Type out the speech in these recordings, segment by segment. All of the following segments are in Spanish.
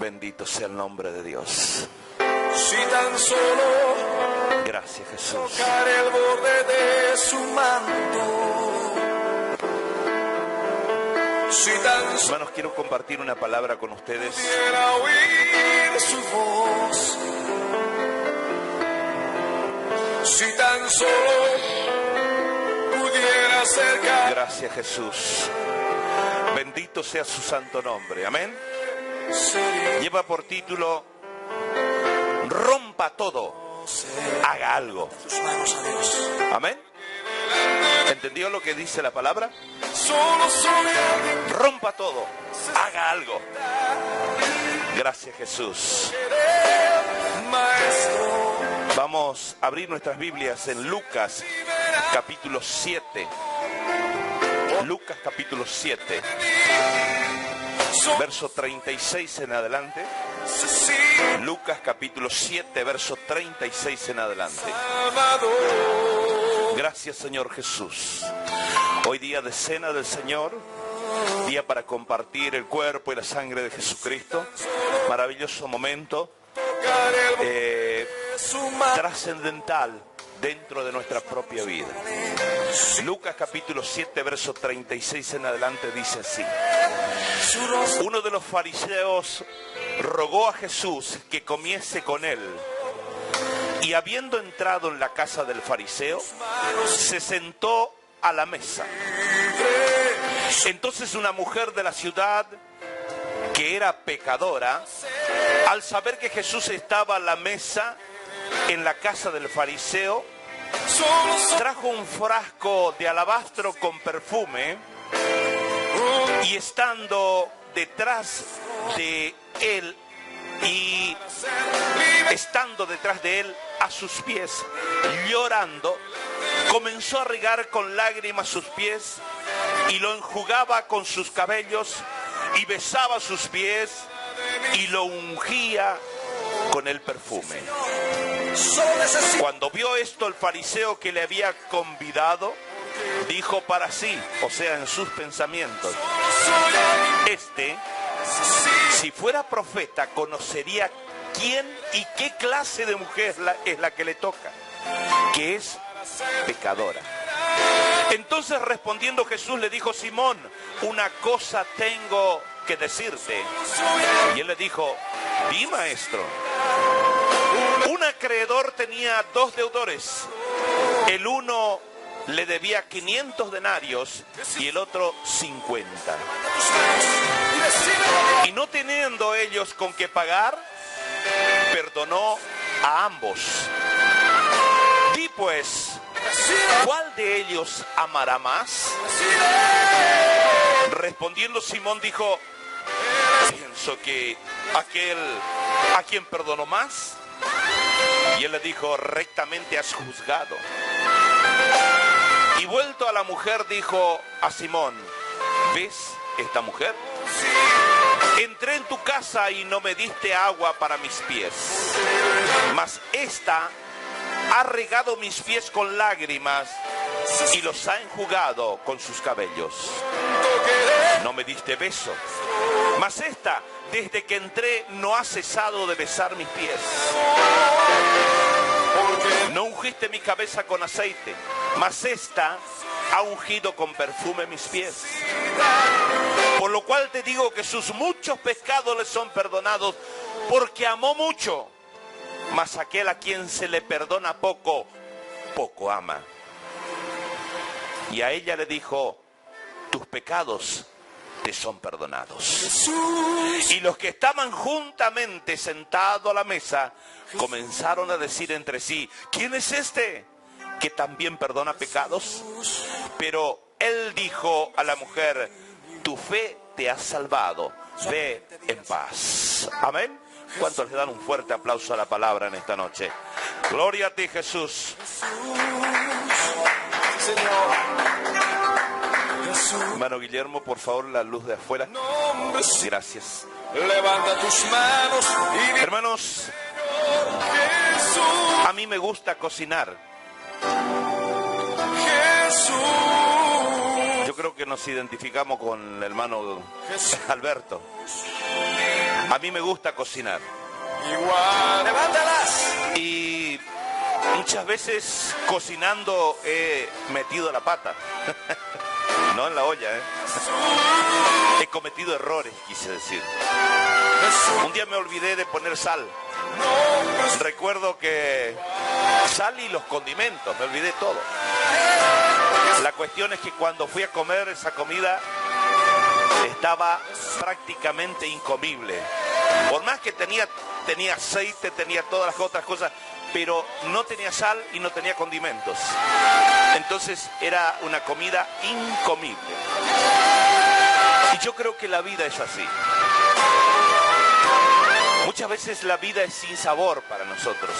Bendito sea el nombre de Dios. Si tan solo Gracias, Jesús. tocar el borde de su manto. Si tan solo Hermanos, quiero compartir una palabra con ustedes. pudiera oír su voz. Si tan solo pudiera acercar. Gracias, Jesús. Bendito sea su santo nombre. Amén. Lleva por título: rompa todo, haga algo. Tus manos a Dios. Amén. ¿Entendió lo que dice la palabra? Solo sobre alguien Rompa todo, haga algo. Gracias, Jesús. maestro. Vamos a abrir nuestras Biblias en Lucas capítulo 7. Lucas capítulo 7, verso 36 en adelante. Lucas capítulo 7, verso 36 en adelante. Gracias, Señor Jesús. Hoy día de cena del Señor, día para compartir el cuerpo y la sangre de Jesucristo. Maravilloso momento, trascendental dentro de nuestra propia vida. Lucas capítulo 7, verso 36 en adelante dice así: uno de los fariseos rogó a Jesús que comiese con él, y habiendo entrado en la casa del fariseo, se sentó a la mesa. Entonces una mujer de la ciudad, que era pecadora, al saber que Jesús estaba a la mesa en la casa del fariseo, trajo un frasco de alabastro con perfume, y estando detrás de él a sus pies, llorando, comenzó a regar con lágrimas sus pies y lo enjugaba con sus cabellos, y besaba sus pies y lo ungía con el perfume. Cuando vio esto el fariseo que le había convidado, dijo para sí, o sea, en sus pensamientos: si fuera profeta, conocería quién y qué clase de mujer es la que le toca, que es pecadora. Entonces, respondiendo Jesús, le dijo: Simón, una cosa tengo que decirte. Y él le dijo: di, maestro. Un acreedor tenía 2 deudores. El uno le debía 500 denarios y el otro 50. Y no teniendo ellos con qué pagar, perdonó a ambos. Di pues, ¿cuál de ellos amará más? Respondiendo Simón dijo: pienso que aquel a quien perdonó más. Y él le dijo: rectamente has juzgado. Y vuelto a la mujer, dijo a Simón: ¿ves esta mujer? Entré en tu casa y no me diste agua para mis pies, mas esta ha regado mis pies con lágrimas y los ha enjugado con sus cabellos. No me diste beso, mas esta, desde que entré, no ha cesado de besar mis pies. No ungiste mi cabeza con aceite, mas esta ha ungido con perfume mis pies. Por lo cual te digo que sus muchos pecados le son perdonados, porque amó mucho. Mas aquel a quien se le perdona poco, poco ama. Y a ella le dijo: tus pecados te son perdonados. Y los que estaban juntamente sentados a la mesa comenzaron a decir entre sí: ¿quién es este que también perdona pecados? Pero él dijo a la mujer: tu fe te ha salvado, ve en paz. Amén. ¿Cuántos le dan un fuerte aplauso a la palabra en esta noche? Gloria a ti, Jesús. Hermano Guillermo, por favor, la luz de afuera. Gracias. Levanta tus manos y hermanos, a mí me gusta cocinar. Yo creo que nos identificamos con el hermano Alberto. A mí me gusta cocinar. igual. Levántalas. Y muchas veces cocinando he metido la pata. No en la olla, ¿eh? He cometido errores, quise decir. Un día me olvidé de poner sal. Recuerdo que sal y los condimentos, me olvidé todo. La cuestión es que cuando fui a comer esa comida estaba prácticamente incomible. Por más que tenía aceite, tenía todas las otras cosas, pero no tenía sal y no tenía condimentos. Entonces era una comida incomible. Y yo creo que la vida es así. Muchas veces la vida es sin sabor para nosotros,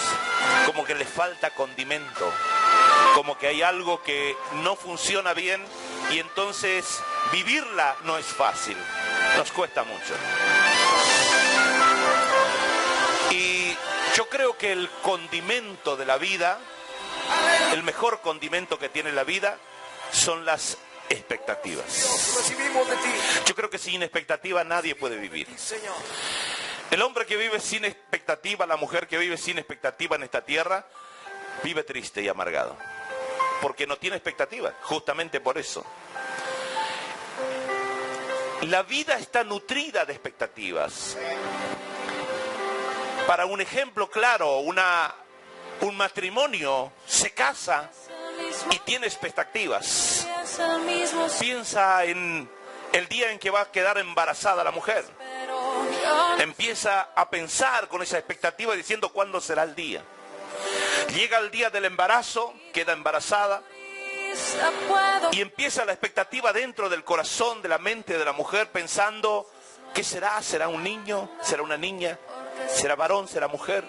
como que le falta condimento, como que hay algo que no funciona bien y entonces vivirla no es fácil, nos cuesta mucho. Y yo creo que el condimento de la vida, el mejor condimento que tiene la vida, son las expectativas. Recibimos de ti, Yo creo que sin expectativa nadie puede vivir. Señor. El hombre que vive sin expectativa, la mujer que vive sin expectativa en esta tierra, vive triste y amargado. Porque no tiene expectativa, justamente por eso. La vida está nutrida de expectativas. Para un ejemplo claro, un matrimonio se casa y tiene expectativas. Piensa en el día en que va a quedar embarazada la mujer. Empieza a pensar con esa expectativa diciendo cuándo será el día. Llega el día del embarazo, queda embarazada y empieza la expectativa dentro del corazón, de la mente de la mujer, pensando ¿qué será? ¿Será un niño? ¿Será una niña? ¿Será varón? ¿Será mujer?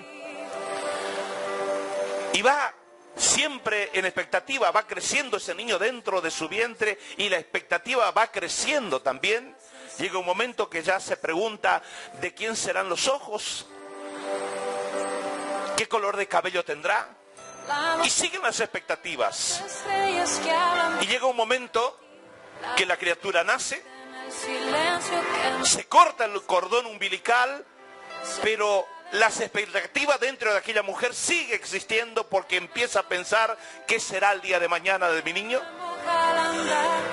Y va siempre en expectativa, va creciendo ese niño dentro de su vientre y la expectativa va creciendo también. Llega un momento que ya se pregunta ¿de quién serán los ojos? ¿Qué color de cabello tendrá? Y siguen las expectativas. Y llega un momento que la criatura nace, se corta el cordón umbilical, pero las expectativas dentro de aquella mujer sigue existiendo porque empieza a pensar ¿qué será el día de mañana de mi niño?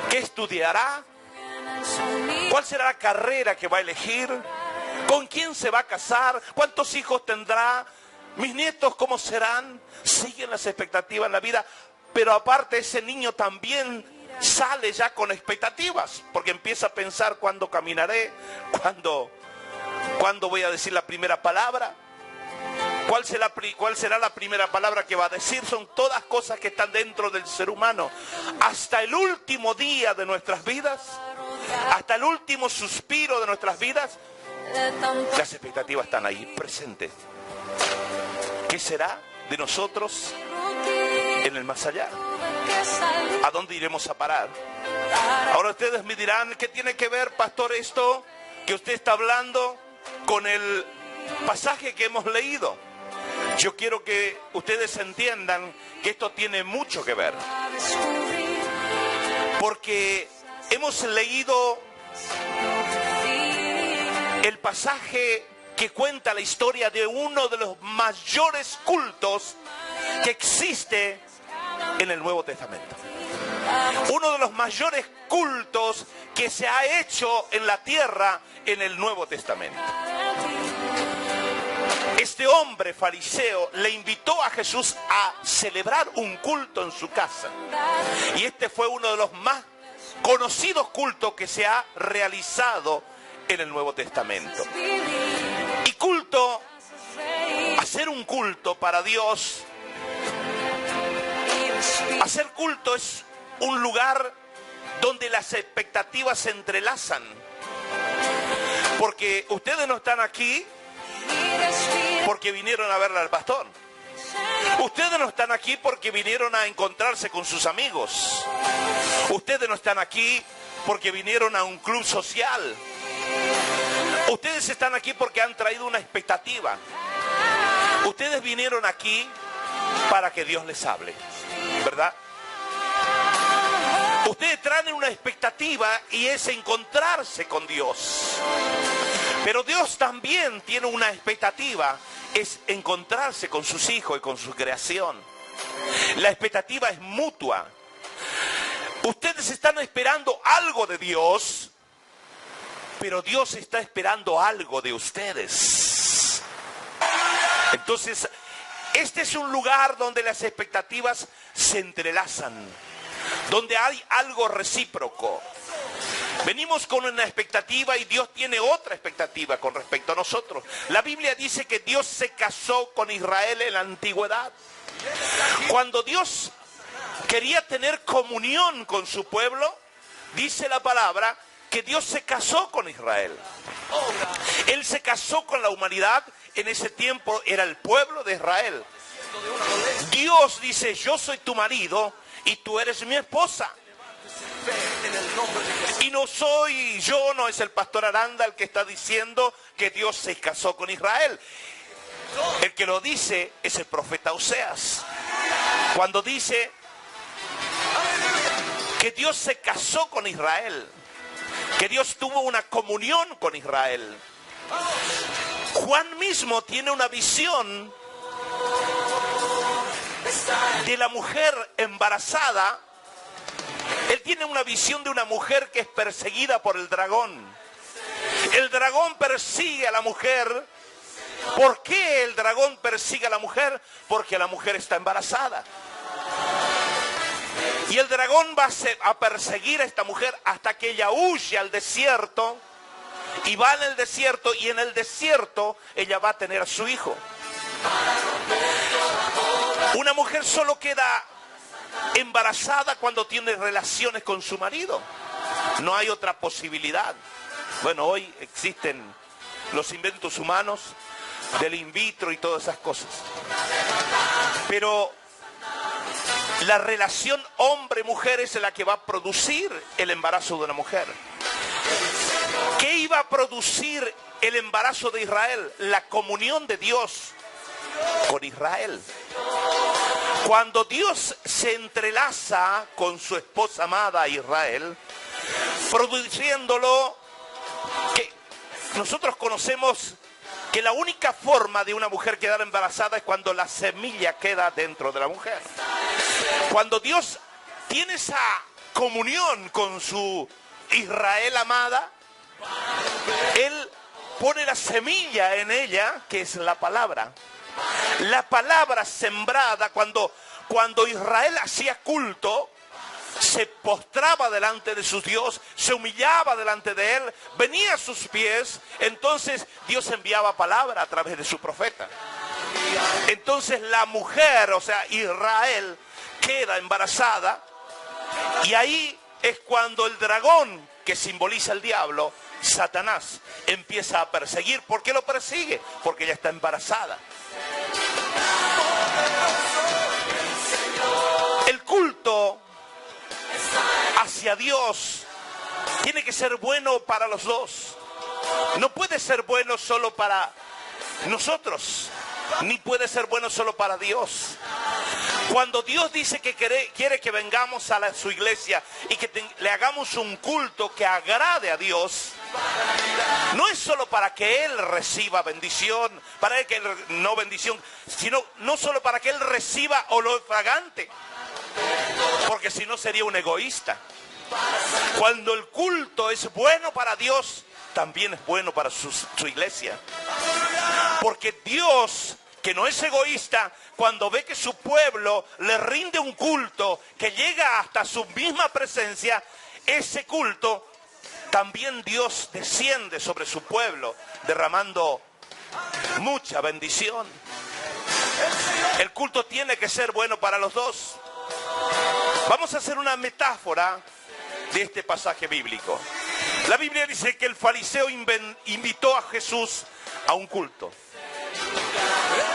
¿Qué estudiará? ¿Cuál será la carrera que va a elegir? ¿Con quién se va a casar? ¿Cuántos hijos tendrá? ¿Mis nietos cómo serán? Siguen las expectativas en la vida, pero aparte ese niño también sale ya con expectativas, porque empieza a pensar cuándo caminaré, cuándo voy a decir la primera palabra, cuál será la primera palabra que va a decir. Son todas cosas que están dentro del ser humano. Hasta el último día de nuestras vidas, hasta el último suspiro de nuestras vidas, las expectativas están ahí presentes. ¿Qué será de nosotros en el más allá? ¿A dónde iremos a parar? Ahora ustedes me dirán, ¿qué tiene que ver, pastor, esto que usted está hablando con el pasaje que hemos leído? Yo quiero que ustedes entiendan que esto tiene mucho que ver. Porque hemos leído el pasaje que cuenta la historia de uno de los mayores cultos que existe en el Nuevo Testamento. Uno de los mayores cultos que se ha hecho en la tierra en el Nuevo Testamento. Este hombre fariseo le invitó a Jesús a celebrar un culto en su casa. Y este fue uno de los más conocidos cultos que se ha realizado en el Nuevo Testamento. Y culto, hacer un culto para Dios, hacer culto es un lugar donde las expectativas se entrelazan. Porque ustedes no están aquí porque vinieron a verle al pastor. Ustedes no están aquí porque vinieron a encontrarse con sus amigos. Ustedes no están aquí porque vinieron a un club social. Ustedes están aquí porque han traído una expectativa. Ustedes vinieron aquí para que Dios les hable, ¿verdad? Ustedes traen una expectativa y es encontrarse con Dios. Pero Dios también tiene una expectativa, es encontrarse con sus hijos y con su creación. La expectativa es mutua. Ustedes están esperando algo de Dios, pero Dios está esperando algo de ustedes. Entonces, este es un lugar donde las expectativas se entrelazan, donde hay algo recíproco. Venimos con una expectativa y Dios tiene otra expectativa con respecto a nosotros. La Biblia dice que Dios se casó con Israel en la antigüedad. Cuando Dios quería tener comunión con su pueblo, dice la palabra que Dios se casó con Israel. Él se casó con la humanidad. En ese tiempo era el pueblo de Israel. Dios dice: yo soy tu marido y tú eres mi esposa. Y no soy yo, no es el pastor Aranda el que está diciendo que Dios se casó con Israel. El que lo dice es el profeta Oseas. Cuando dice que Dios se casó con Israel, que Dios tuvo una comunión con Israel. Juan mismo tiene una visión de la mujer embarazada. Él tiene una visión de una mujer que es perseguida por el dragón. El dragón persigue a la mujer. ¿Por qué el dragón persigue a la mujer? Porque la mujer está embarazada. Y el dragón va a perseguir a esta mujer hasta que ella huye al desierto. Y va en el desierto, y en el desierto ella va a tener a su hijo. Una mujer solo queda embarazada cuando tiene relaciones con su marido. No hay otra posibilidad. Bueno, hoy existen los inventos humanos del in vitro y todas esas cosas. Pero la relación hombre-mujer es la que va a producir el embarazo de una mujer. ¿Qué iba a producir el embarazo de Israel? La comunión de Dios con Israel. Cuando Dios se entrelaza con su esposa amada Israel, produciéndolo, que nosotros conocemos que la única forma de una mujer quedar embarazada es cuando la semilla queda dentro de la mujer. Cuando Dios tiene esa comunión con su Israel amada, Él pone la semilla en ella, que es la palabra. La palabra sembrada, cuando Israel hacía culto, se postraba delante de su Dios, se humillaba delante de Él, venía a sus pies, entonces Dios enviaba palabra a través de su profeta. Entonces la mujer, o sea, Israel, queda embarazada, y ahí es cuando el dragón, que simboliza el diablo, Satanás, empieza a perseguir. ¿Por qué lo persigue? Porque ella está embarazada. El culto hacia Dios tiene que ser bueno para los dos. No puede ser bueno solo para nosotros, ni puede ser bueno solo para Dios. Cuando Dios dice que quiere que vengamos a su iglesia y que le hagamos un culto que agrade a Dios, no es solo para que Él reciba bendición, para que Él no bendición, sino no solo para que Él reciba olor fragante, porque si no sería un egoísta. Cuando el culto es bueno para Dios, también es bueno para su iglesia. Porque Dios, que no es egoísta, cuando ve que su pueblo le rinde un culto que llega hasta su misma presencia, ese culto, también Dios desciende sobre su pueblo, derramando mucha bendición. El culto tiene que ser bueno para los dos. Vamos a hacer una metáfora de este pasaje bíblico. La Biblia dice que el fariseo invitó a Jesús a un culto.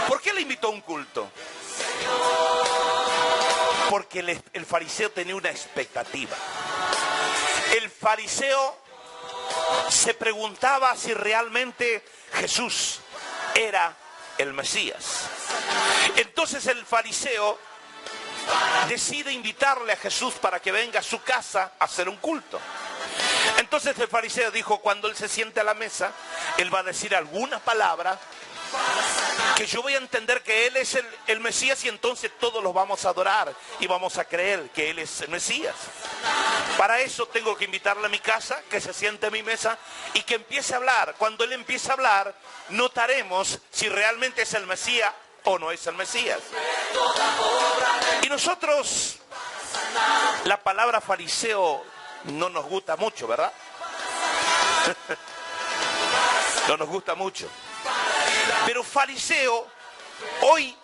¿Por qué le invitó a un culto? Porque el fariseo tenía una expectativa. El fariseo se preguntaba si realmente Jesús era el Mesías. Entonces el fariseo decide invitarle a Jesús para que venga a su casa a hacer un culto. Entonces el fariseo dijo, cuando él se siente a la mesa, Él va a decir alguna palabra que yo voy a entender que Él es el Mesías, y entonces todos los vamos a adorar y vamos a creer que Él es el Mesías. Para eso tengo que invitarle a mi casa, que se siente a mi mesa y que empiece a hablar. Cuando Él empiece a hablar, notaremos si realmente es el Mesías o no es el Mesías. Y nosotros, la palabra fariseo no nos gusta mucho, ¿verdad? No nos gusta mucho. Pero fariseo hoy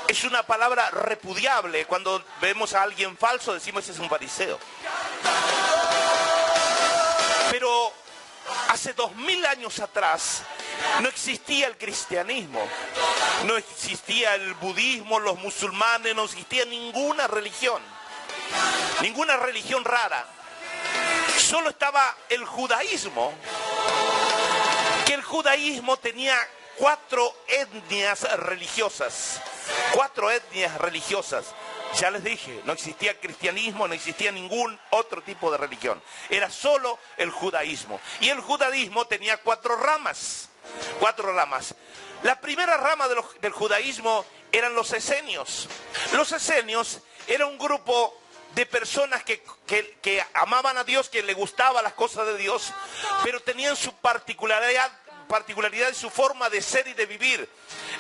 es una palabra repudiable. Cuando vemos a alguien falso decimos ese es un fariseo. Pero hace 2000 años atrás no existía el cristianismo, no existía el budismo, los musulmanes, no existía ninguna religión rara. Solo estaba el judaísmo, que el judaísmo tenía 4 etnias religiosas. Ya les dije, no existía el cristianismo, no existía ningún otro tipo de religión. Era solo el judaísmo. Y el judaísmo tenía 4 ramas. La primera rama del judaísmo eran los esenios. Los esenios era un grupo de personas que amaban a Dios, que les gustaban las cosas de Dios, pero tenían su particularidad y su forma de ser y de vivir.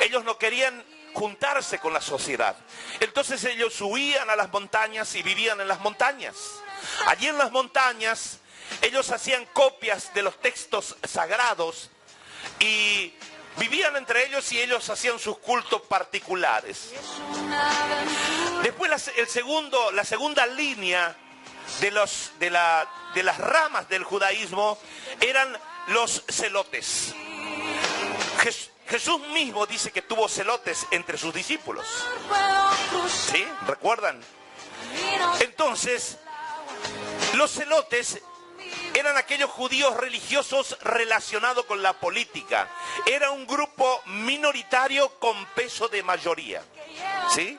Ellos no querían juntarse con la sociedad. Entonces ellos huían a las montañas y vivían en las montañas. Allí en las montañas ellos hacían copias de los textos sagrados y vivían entre ellos, y ellos hacían sus cultos particulares. Después la segunda línea de las ramas del judaísmo eran los celotes. Jesús mismo dice que tuvo celotes entre sus discípulos. ¿Sí? ¿Recuerdan? Entonces, los celotes eran aquellos judíos religiosos relacionados con la política. Era un grupo minoritario con peso de mayoría. ¿Sí?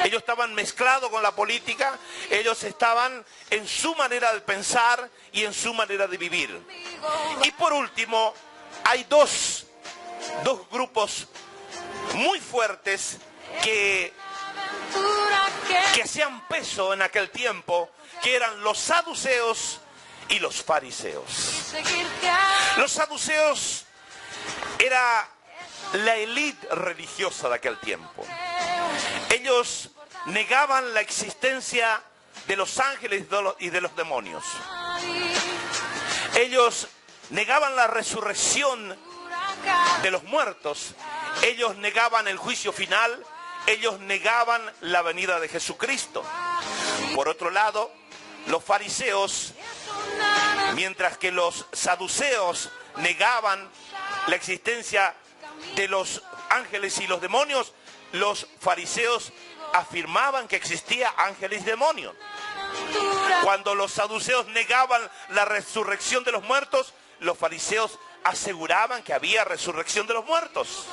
Ellos estaban mezclados con la política, ellos estaban en su manera de pensar y en su manera de vivir. Y por último, hay dos grupos muy fuertes que hacían peso en aquel tiempo, que eran los saduceos y los fariseos. Los saduceos era la élite religiosa de aquel tiempo. Ellos negaban la existencia de los ángeles y de los demonios. Ellos negaban la resurrección de los muertos. Ellos negaban el juicio final. Ellos negaban la venida de Jesucristo. Por otro lado, los fariseos, mientras que los saduceos negaban la existencia de los ángeles y los demonios, los fariseos afirmaban que existía ángeles y demonios. Cuando los saduceos negaban la resurrección de los muertos, los fariseos aseguraban que había resurrección de los muertos.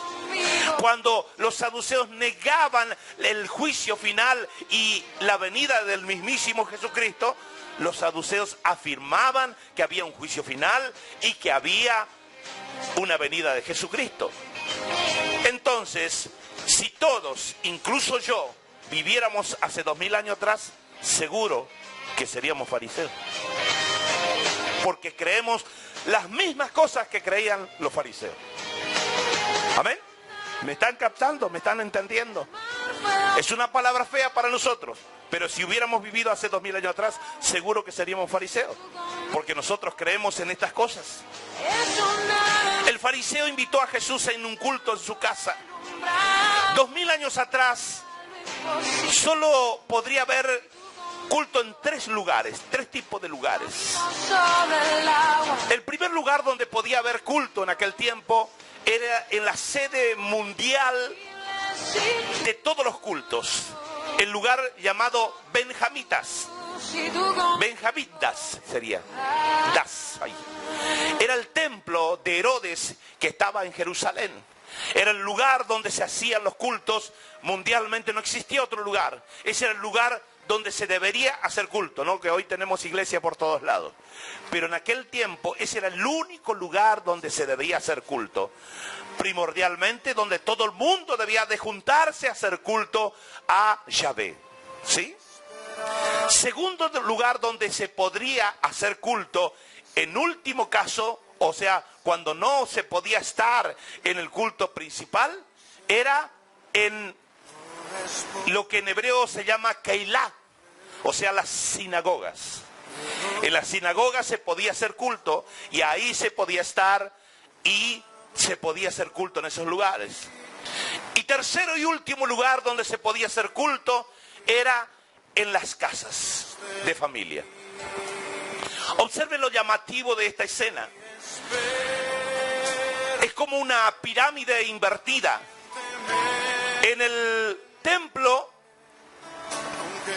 Cuando los saduceos negaban el juicio final y la venida del mismísimo Jesucristo, los saduceos afirmaban que había un juicio final y que había una venida de Jesucristo. Entonces, si todos, incluso yo, viviéramos hace 2000 años atrás, seguro que seríamos fariseos. Porque creemos las mismas cosas que creían los fariseos. ¿Amén? ¿Me están captando? ¿Me están entendiendo? Es una palabra fea para nosotros, pero si hubiéramos vivido hace 2000 años atrás, seguro que seríamos fariseos, porque nosotros creemos en estas cosas. El fariseo invitó a Jesús en un culto en su casa. 2000 años atrás, solo podría haber culto en 3 lugares, 3 tipos de lugares. El primer lugar donde podía haber culto en aquel tiempo era en la sede mundial de todos los cultos, el lugar llamado Benjamitas. Benjamitas sería. Ahí. Era el templo de Herodes que estaba en Jerusalén. Era el lugar donde se hacían los cultos. Mundialmente no existía otro lugar. Ese era el lugar donde se debería hacer culto, ¿no? Que hoy tenemos iglesia por todos lados. Pero en aquel tiempo ese era el único lugar donde se debía hacer culto. Primordialmente donde todo el mundo debía de juntarse a hacer culto a Yahvé. ¿Sí? Segundo lugar donde se podría hacer culto, en último caso, o sea, cuando no se podía estar en el culto principal, era en lo que en hebreo se llama Keilah, o sea, las sinagogas. En las sinagogas se podía hacer culto y ahí se podía estar y se podía hacer culto en esos lugares. Y tercero y último lugar donde se podía hacer culto era en las casas de familia. Observen lo llamativo de esta escena. Es como una pirámide invertida. En el templo,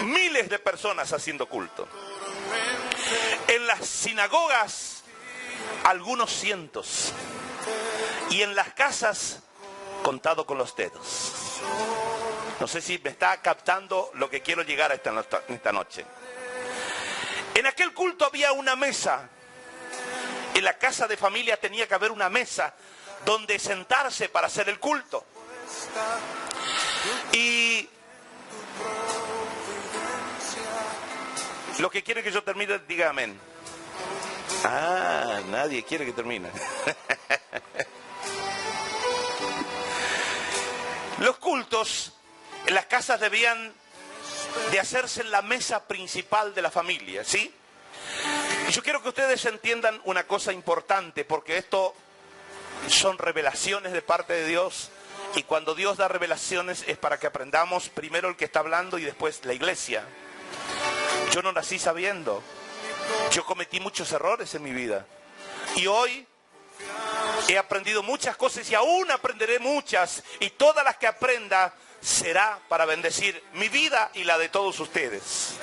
miles de personas haciendo culto. En las sinagogas, algunos cientos. Y en las casas, contado con los dedos. No sé si me está captando lo que quiero llegar a esta noche. En aquel culto había una mesa. En la casa de familia tenía que haber una mesa donde sentarse para hacer el culto. Y lo que quiere que yo termine, diga amén. Ah, nadie quiere que termine. Los cultos en las casas debían de hacerse en la mesa principal de la familia, ¿sí? Y yo quiero que ustedes entiendan una cosa importante, porque esto son revelaciones de parte de Dios, y cuando Dios da revelaciones es para que aprendamos primero el que está hablando y después la iglesia. Yo no nací sabiendo, yo cometí muchos errores en mi vida, y hoy he aprendido muchas cosas y aún aprenderé muchas, y todas las que aprenda será para bendecir mi vida y la de todos ustedes.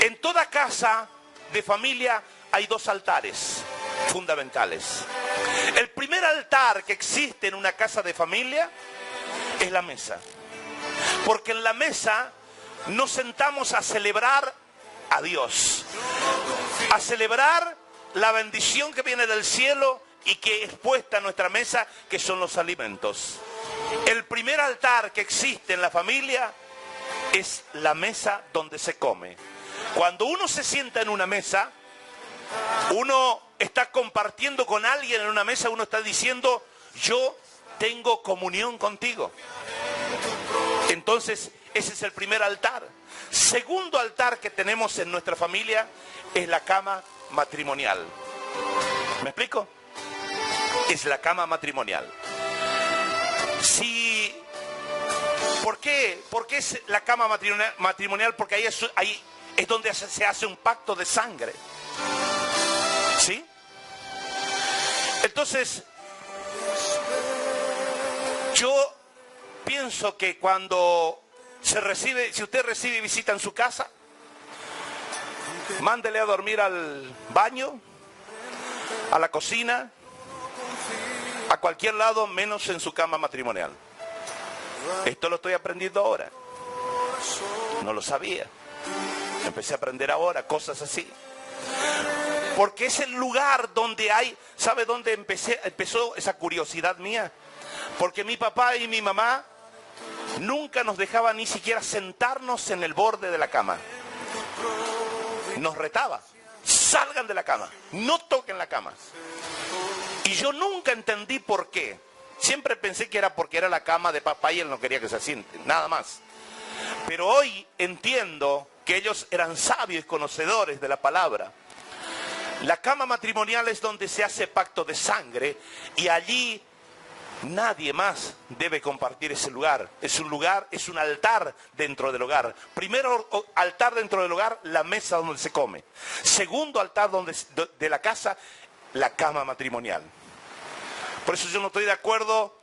En toda casa de familia hay dos altares fundamentales. El primer altar que existe en una casa de familia es la mesa. Porque en la mesa nos sentamos a celebrar a Dios, a celebrar la bendición que viene del cielo y que es puesta en nuestra mesa, que son los alimentos. El primer altar que existe en la familia es la mesa donde se come. Cuando uno se sienta en una mesa, uno está compartiendo con alguien en una mesa, uno está diciendo, yo tengo comunión contigo. Entonces, ese es el primer altar. Segundo altar que tenemos en nuestra familia es la cama matrimonial. ¿Me explico? Es la cama matrimonial. ¿Por qué es la cama matrimonial? Porque ahí es donde se hace un pacto de sangre. ¿Sí? Entonces, yo pienso que cuando si usted recibe visita en su casa, mándele a dormir al baño, a la cocina, a cualquier lado menos en su cama matrimonial. Esto lo estoy aprendiendo ahora. No lo sabía. Empecé a aprender ahora cosas así. Porque es el lugar donde hay... ¿Sabe dónde empezó esa curiosidad mía? Porque mi papá y mi mamá nunca nos dejaban ni siquiera sentarnos en el borde de la cama. Nos retaba. Salgan de la cama. No toquen la cama. Y yo nunca entendí por qué. Siempre pensé que era porque era la cama de papá y él no quería que se siente. Nada más. Pero hoy entiendo que ellos eran sabios y conocedores de la palabra. La cama matrimonial es donde se hace pacto de sangre y allí nadie más debe compartir ese lugar. Es un altar dentro del hogar. Primero altar dentro del hogar, la mesa donde se come. Segundo altar de la casa, la cama matrimonial. Por eso yo no estoy de acuerdo.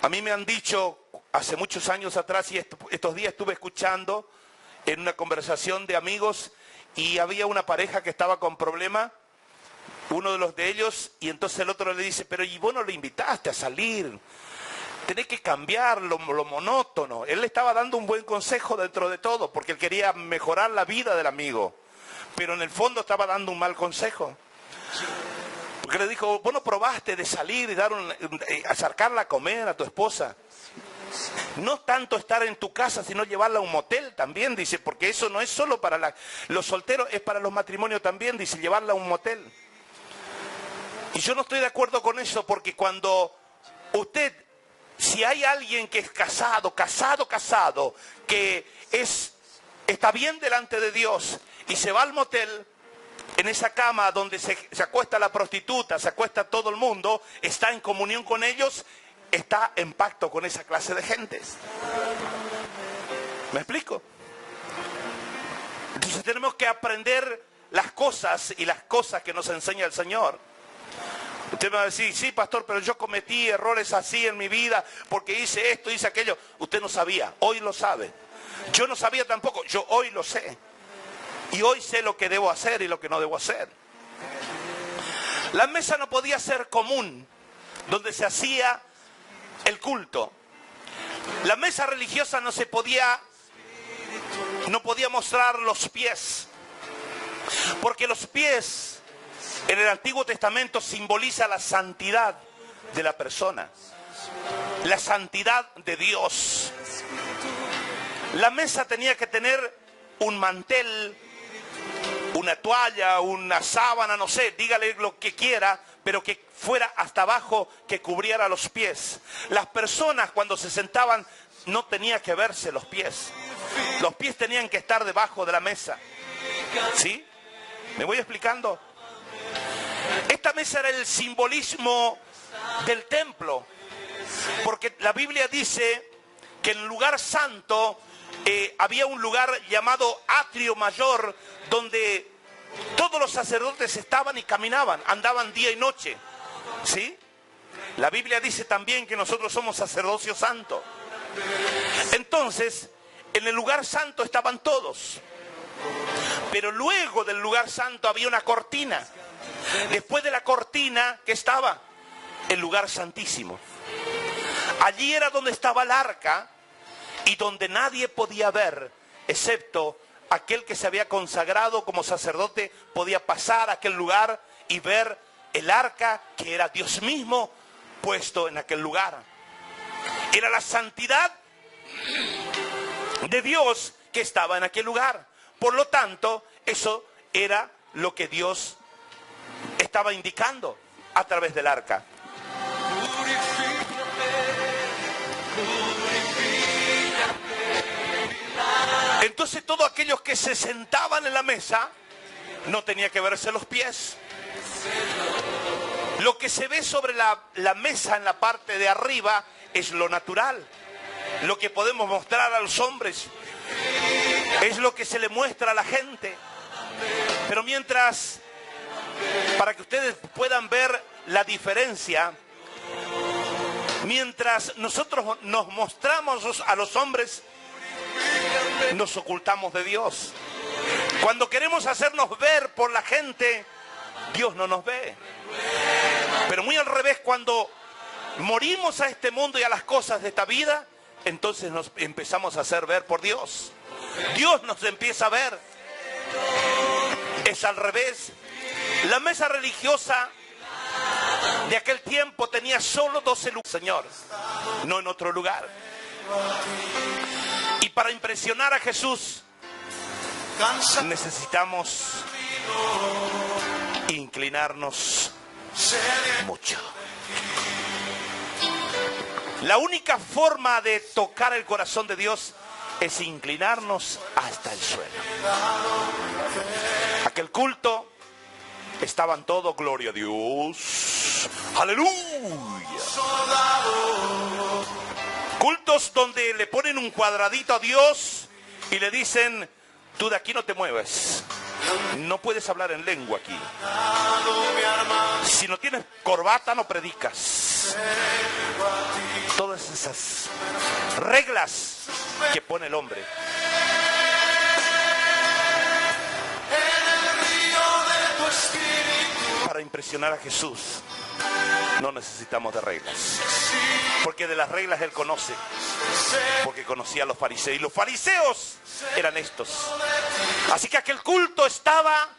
A mí me han dicho hace muchos años atrás, y estos días estuve escuchando en una conversación de amigos, y había una pareja que estaba con problema, uno de ellos, y entonces el otro le dice, pero ¿y vos no le invitaste a salir? tenés que cambiar lo monótono. Él le estaba dando un buen consejo dentro de todo, porque él quería mejorar la vida del amigo. Pero en el fondo estaba dando un mal consejo. Porque le dijo, vos no probaste de salir y acercarla a comer a tu esposa. No tanto estar en tu casa, sino llevarla a un motel también, dice, porque eso no es solo para los solteros, es para los matrimonios también, dice, llevarla a un motel. Y yo no estoy de acuerdo con eso, porque cuando usted, si hay alguien que es casado, que está bien delante de Dios y se va al motel, en esa cama donde se acuesta la prostituta, se acuesta todo el mundo, está en comunión con ellos, está en pacto con esa clase de gentes. ¿Me explico? Entonces tenemos que aprender las cosas y las cosas que nos enseña el Señor. Usted me va a decir, sí, pastor, pero yo cometí errores así en mi vida porque hice esto, hice aquello. Usted no sabía, hoy lo sabe. Yo no sabía tampoco, yo hoy lo sé. Y hoy sé lo que debo hacer y lo que no debo hacer. La mesa no podía ser común, donde se hacía el culto. La mesa religiosa no podía mostrar los pies. Porque los pies en el Antiguo Testamento simboliza la santidad de la persona. La santidad de Dios. La mesa tenía que tener un mantel, una toalla, una sábana, no sé, dígale lo que quiera, pero que fuera hasta abajo, que cubriera los pies. Las personas cuando se sentaban no tenía que verse los pies. Los pies tenían que estar debajo de la mesa. ¿Sí? ¿Me voy explicando? Esta mesa era el simbolismo del templo, porque la Biblia dice que en el lugar santo había un lugar llamado atrio mayor, donde todos los sacerdotes estaban y caminaban, andaban día y noche. ¿Sí? La Biblia dice también que nosotros somos sacerdocio santo. Entonces, en el lugar santo estaban todos. Pero luego del lugar santo había una cortina. Después de la cortina, ¿qué estaba? El lugar santísimo. Allí era donde estaba el arca y donde nadie podía ver, excepto aquel que se había consagrado como sacerdote, podía pasar a aquel lugar y ver el arca, que era Dios mismo puesto en aquel lugar. Era la santidad de Dios que estaba en aquel lugar. Por lo tanto, eso era lo que Dios estaba indicando a través del arca. Entonces todos aquellos que se sentaban en la mesa no tenía que verse los pies. Lo que se ve sobre la mesa en la parte de arriba es lo natural, lo que podemos mostrar a los hombres, es lo que se le muestra a la gente. Pero mientras, para que ustedes puedan ver la diferencia, mientras nosotros nos mostramos a los hombres, nos ocultamos de Dios. Cuando queremos hacernos ver por la gente, Dios no nos ve. Pero muy al revés, cuando morimos a este mundo y a las cosas de esta vida, entonces nos empezamos a hacer ver por Dios. Dios nos empieza a ver. Es al revés. La mesa religiosa de aquel tiempo tenía solo 12 lugares, Señor, no en otro lugar. Y para impresionar a Jesús necesitamos inclinarnos mucho. La única forma de tocar el corazón de Dios es inclinarnos hasta el suelo. Aquel culto estaban todos, gloria a Dios, aleluya. Cultos donde le ponen un cuadradito a Dios y le dicen, tú de aquí no te mueves, no puedes hablar en lengua aquí, si no tienes corbata no predicas. Todas esas reglas que pone el hombre. Para impresionar a Jesús. No necesitamos de reglas. Porque de las reglas Él conoce. Porque conocía a los fariseos. Y los fariseos eran estos. Así que aquel culto estaba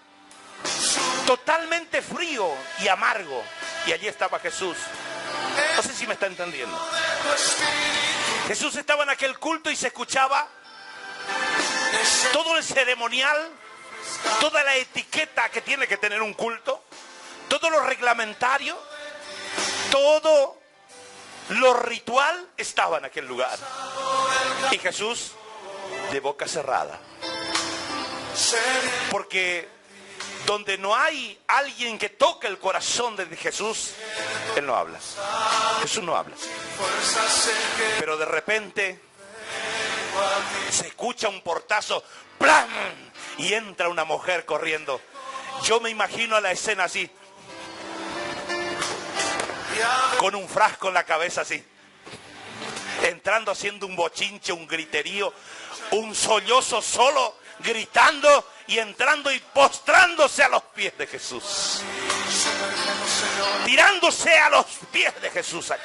totalmente frío y amargo. Y allí estaba Jesús. No sé si me está entendiendo. Jesús estaba en aquel culto y se escuchaba todo el ceremonial, toda la etiqueta que tiene que tener un culto, todo lo reglamentario, todo lo ritual estaba en aquel lugar. Y Jesús de boca cerrada. Porque donde no hay alguien que toque el corazón de Jesús, Él no habla. Jesús no habla. Pero de repente se escucha un portazo, ¡plam! Y entra una mujer corriendo. Yo me imagino la escena así, con un frasco en la cabeza así, entrando haciendo un bochinche, un griterío, un sollozo solo, gritando y entrando y postrándose a los pies de Jesús, tirándose a los pies de Jesús aquí.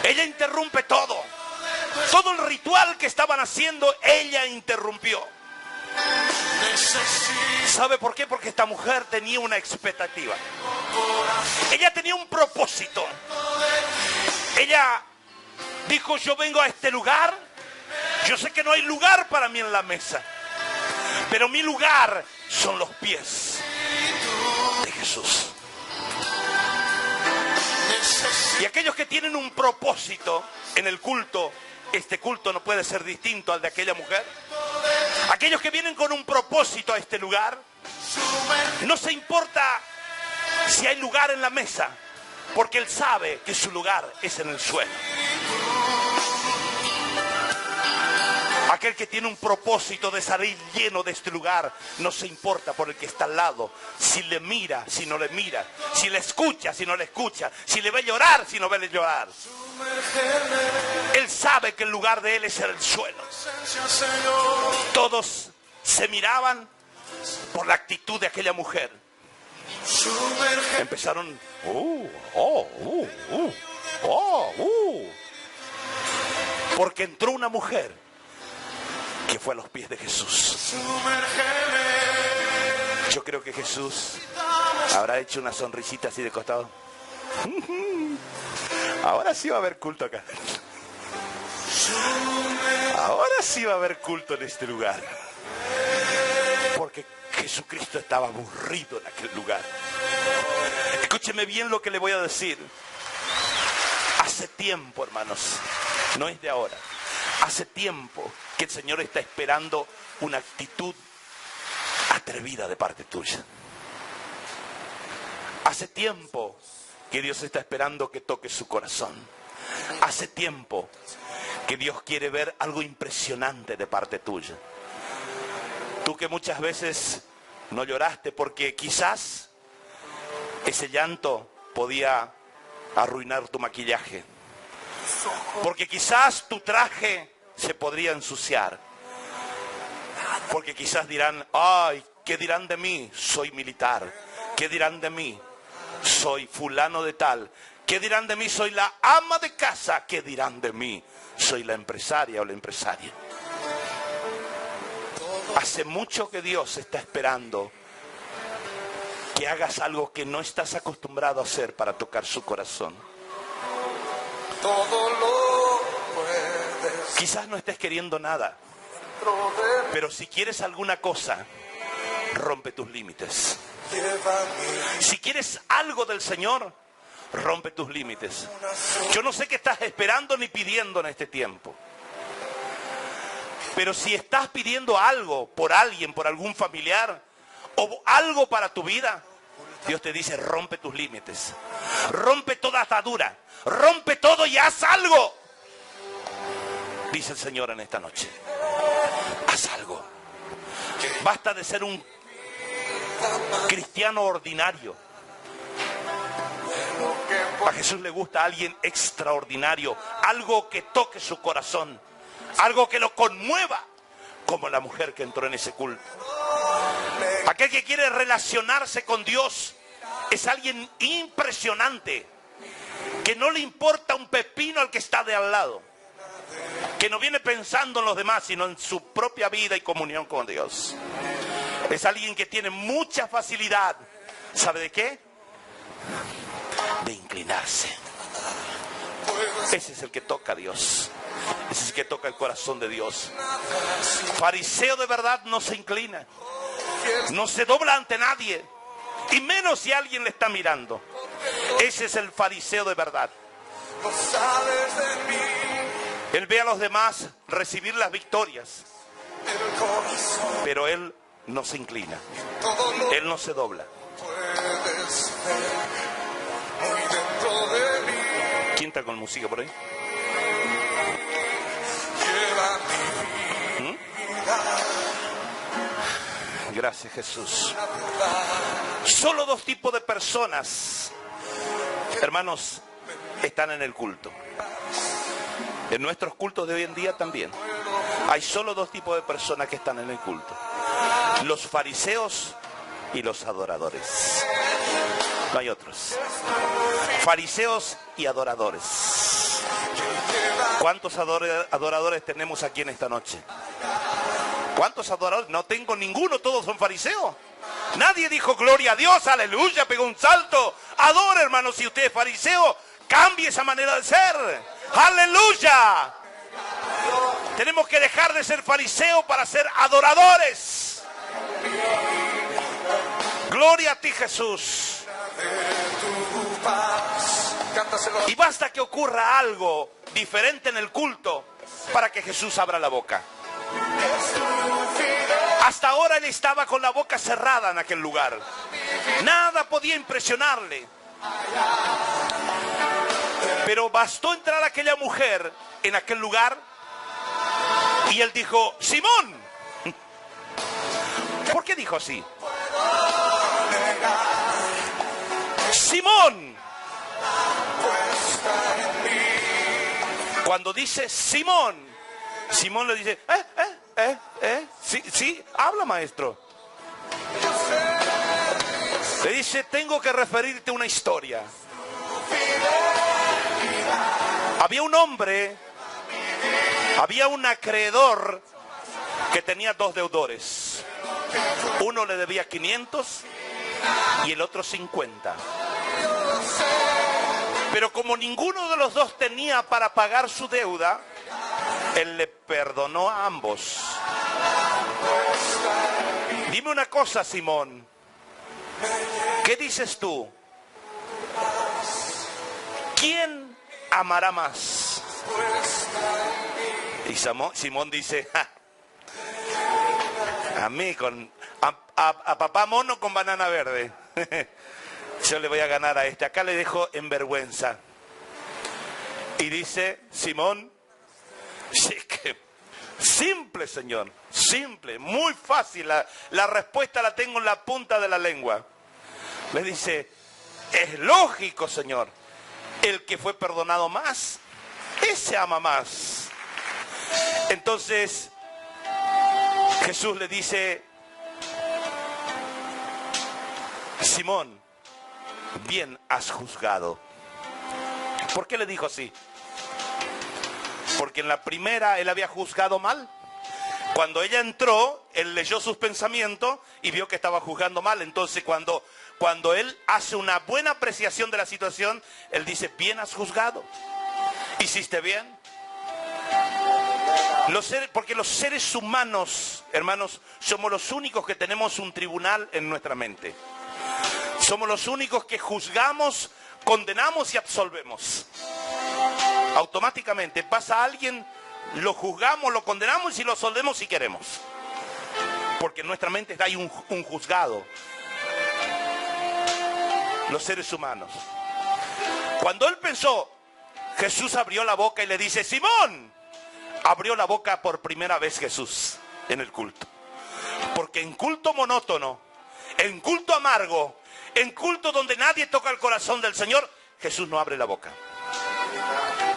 Ella interrumpe todo el ritual que estaban haciendo, ella interrumpió. ¿Sabe por qué? Porque esta mujer tenía una expectativa. Ella tenía un propósito. Ella dijo, yo vengo a este lugar, yo sé que no hay lugar para mí en la mesa, pero mi lugar son los pies de Jesús. Y aquellos que tienen un propósito en el culto, este culto no puede ser distinto al de aquella mujer. Aquellos que vienen con un propósito a este lugar, no se importa si hay lugar en la mesa, porque Él sabe que su lugar es en el suelo. Aquel que tiene un propósito de salir lleno de este lugar, no se importa por el que está al lado, si le mira, si no le mira, si le escucha, si no le escucha, si le ve llorar, si no ve llorar. Él sabe que el lugar de Él es en el suelo. Todos se miraban por la actitud de aquella mujer. Empezaron, porque entró una mujer que fue a los pies de Jesús. Yo creo que Jesús habrá hecho una sonrisita así de costado. Ahora sí va a haber culto acá. Ahora sí va a haber culto en este lugar. Porque Jesucristo estaba aburrido en aquel lugar. Escúcheme bien lo que le voy a decir. Hace tiempo, hermanos, no es de ahora. Hace tiempo que el Señor está esperando una actitud atrevida de parte tuya. Hace tiempo que Dios está esperando que toques su corazón. Hace tiempo que Dios quiere ver algo impresionante de parte tuya. Tú que muchas veces no lloraste porque quizás ese llanto podía arruinar tu maquillaje. Porque quizás tu traje se podría ensuciar. Porque quizás dirán, ay, ¿qué dirán de mí? Soy militar. ¿Qué dirán de mí? Soy fulano de tal. ¿Qué dirán de mí? Soy la ama de casa. ¿Qué dirán de mí? Soy la empresaria o la empresaria. Hace mucho que Dios está esperando que hagas algo que no estás acostumbrado a hacer para tocar su corazón. Todo lo puedes. Quizás no estés queriendo nada, pero si quieres alguna cosa, rompe tus límites. Si quieres algo del Señor, rompe tus límites. Yo no sé qué estás esperando ni pidiendo en este tiempo, pero si estás pidiendo algo por alguien, por algún familiar, o algo para tu vida, Dios te dice, rompe tus límites, rompe toda atadura, rompe todo y haz algo. Dice el Señor en esta noche, haz algo. Basta de ser un cristiano ordinario. A Jesús le gusta alguien extraordinario, algo que toque su corazón, algo que lo conmueva, como la mujer que entró en ese culto. Aquel que quiere relacionarse con Dios Es alguien impresionante, que no le importa un pepino al que está de al lado, que no viene pensando en los demás, sino en su propia vida y comunión con Dios. Es alguien que tiene mucha facilidad, ¿sabe de qué? De inclinarse. Ese es el que toca a Dios. Ese es el que toca el corazón de Dios. Fariseo de verdad no se inclina, no se dobla ante nadie, y menos si alguien le está mirando. Ese es el fariseo de verdad. Él ve a los demás recibir las victorias, pero él no se inclina, él no se dobla. ¿Quién está con música por ahí? Gracias, Jesús. Solo dos tipos de personas, hermanos, están en el culto. En nuestros cultos de hoy en día también hay solo dos tipos de personas que están en el culto: los fariseos y los adoradores. No hay otros. Fariseos y adoradores. ¿Cuántos adoradores tenemos aquí en esta noche? ¿Cuántos adoradores? No tengo ninguno, todos son fariseos. Nadie dijo gloria a Dios, aleluya, pegó un salto. Adore, hermano, si usted es fariseo, cambie esa manera de ser. ¡Aleluya! Tenemos que dejar de ser fariseos para ser adoradores. Gloria a ti, Jesús. Y basta que ocurra algo diferente en el culto para que Jesús abra la boca. Hasta ahora él estaba con la boca cerrada en aquel lugar. Nada podía impresionarle. Pero bastó entrar aquella mujer en aquel lugar y él dijo: Simón. ¿Por qué dijo así? Simón. Cuando dice Simón, Simón le dice, sí, habla, maestro. Le dice: tengo que referirte una historia. Había un hombre, había un acreedor que tenía dos deudores. Uno le debía 500 y el otro 50. Pero como ninguno de los dos tenía para pagar su deuda, él le perdonó a ambos. Dime una cosa, Simón. ¿Qué dices tú? ¿Quién amará más? Y Simón dice: a mí, a papá mono con banana verde. Yo le voy a ganar a este. Acá le dejo en vergüenza. Y dice Simón: sí, que simple, Señor, simple, muy fácil. La respuesta la tengo en la punta de la lengua. Le dice: es lógico, Señor. El que fue perdonado más, ese ama más. Entonces Jesús le dice: Simón, bien has juzgado. ¿Por qué le dijo así? Porque en la primera él había juzgado mal. Cuando ella entró, él leyó sus pensamientos y vio que estaba juzgando mal. Entonces cuando él hace una buena apreciación de la situación, él dice: bien has juzgado, hiciste bien. Porque los seres humanos, hermanos, somos los únicos que tenemos un tribunal en nuestra mente. Somos los únicos que juzgamos, condenamos y absolvemos. Automáticamente pasa alguien, lo juzgamos, lo condenamos y lo absolvemos si queremos. Porque en nuestra mente hay un juzgado. Los seres humanos. Cuando él pensó, Jesús abrió la boca y le dice: Simón. Abrió la boca por primera vez Jesús en el culto. Porque en culto monótono, en culto amargo, en culto donde nadie toca el corazón del Señor, Jesús no abre la boca.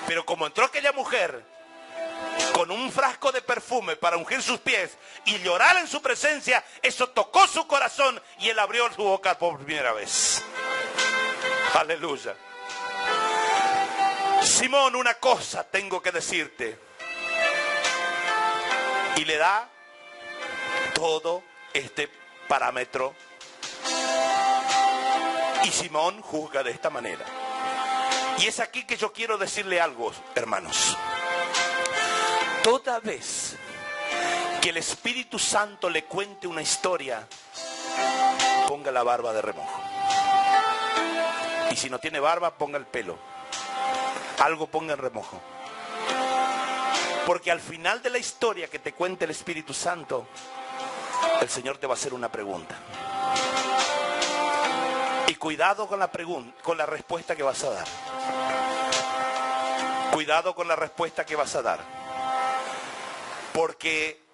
Pero como entró aquella mujer con un frasco de perfume para ungir sus pies y llorar en su presencia, eso tocó su corazón y él abrió su boca por primera vez. Aleluya. Simón, una cosa tengo que decirte. Y le da todo este parámetro. Y Simón juzga de esta manera. Y es aquí que yo quiero decirle algo, hermanos. Toda vez que el Espíritu Santo le cuente una historia, ponga la barba de remojo. Y si no tiene barba, ponga el pelo. Algo ponga en remojo. Porque al final de la historia que te cuente el Espíritu Santo, el Señor te va a hacer una pregunta. Y cuidado con la pregunta, con la respuesta que vas a dar. Cuidado con la respuesta que vas a dar. Porque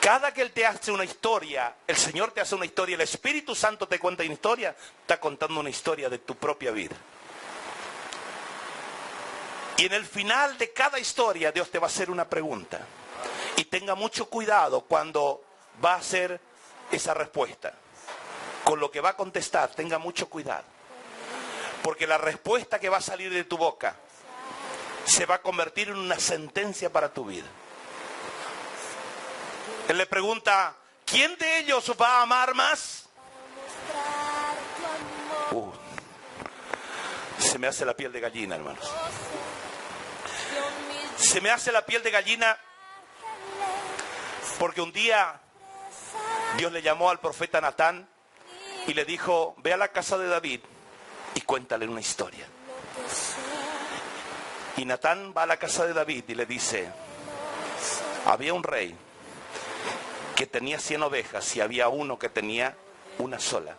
cada que Él te hace una historia, el Señor te hace una historia, el Espíritu Santo te cuenta una historia, está contando una historia de tu propia vida. Y en el final de cada historia, Dios te va a hacer una pregunta. Y tenga mucho cuidado cuando va a hacer esa respuesta. Con lo que va a contestar, tenga mucho cuidado. Porque la respuesta que va a salir de tu boca se va a convertir en una sentencia para tu vida. Él le pregunta, ¿quién de ellos va a amar más? Se me hace la piel de gallina, hermanos. Se me hace la piel de gallina porque un día Dios le llamó al profeta Natán y le dijo, ve a la casa de David y cuéntale una historia. Y Natán va a la casa de David y le dice, había un rey que tenía 100 ovejas y había uno que tenía una sola.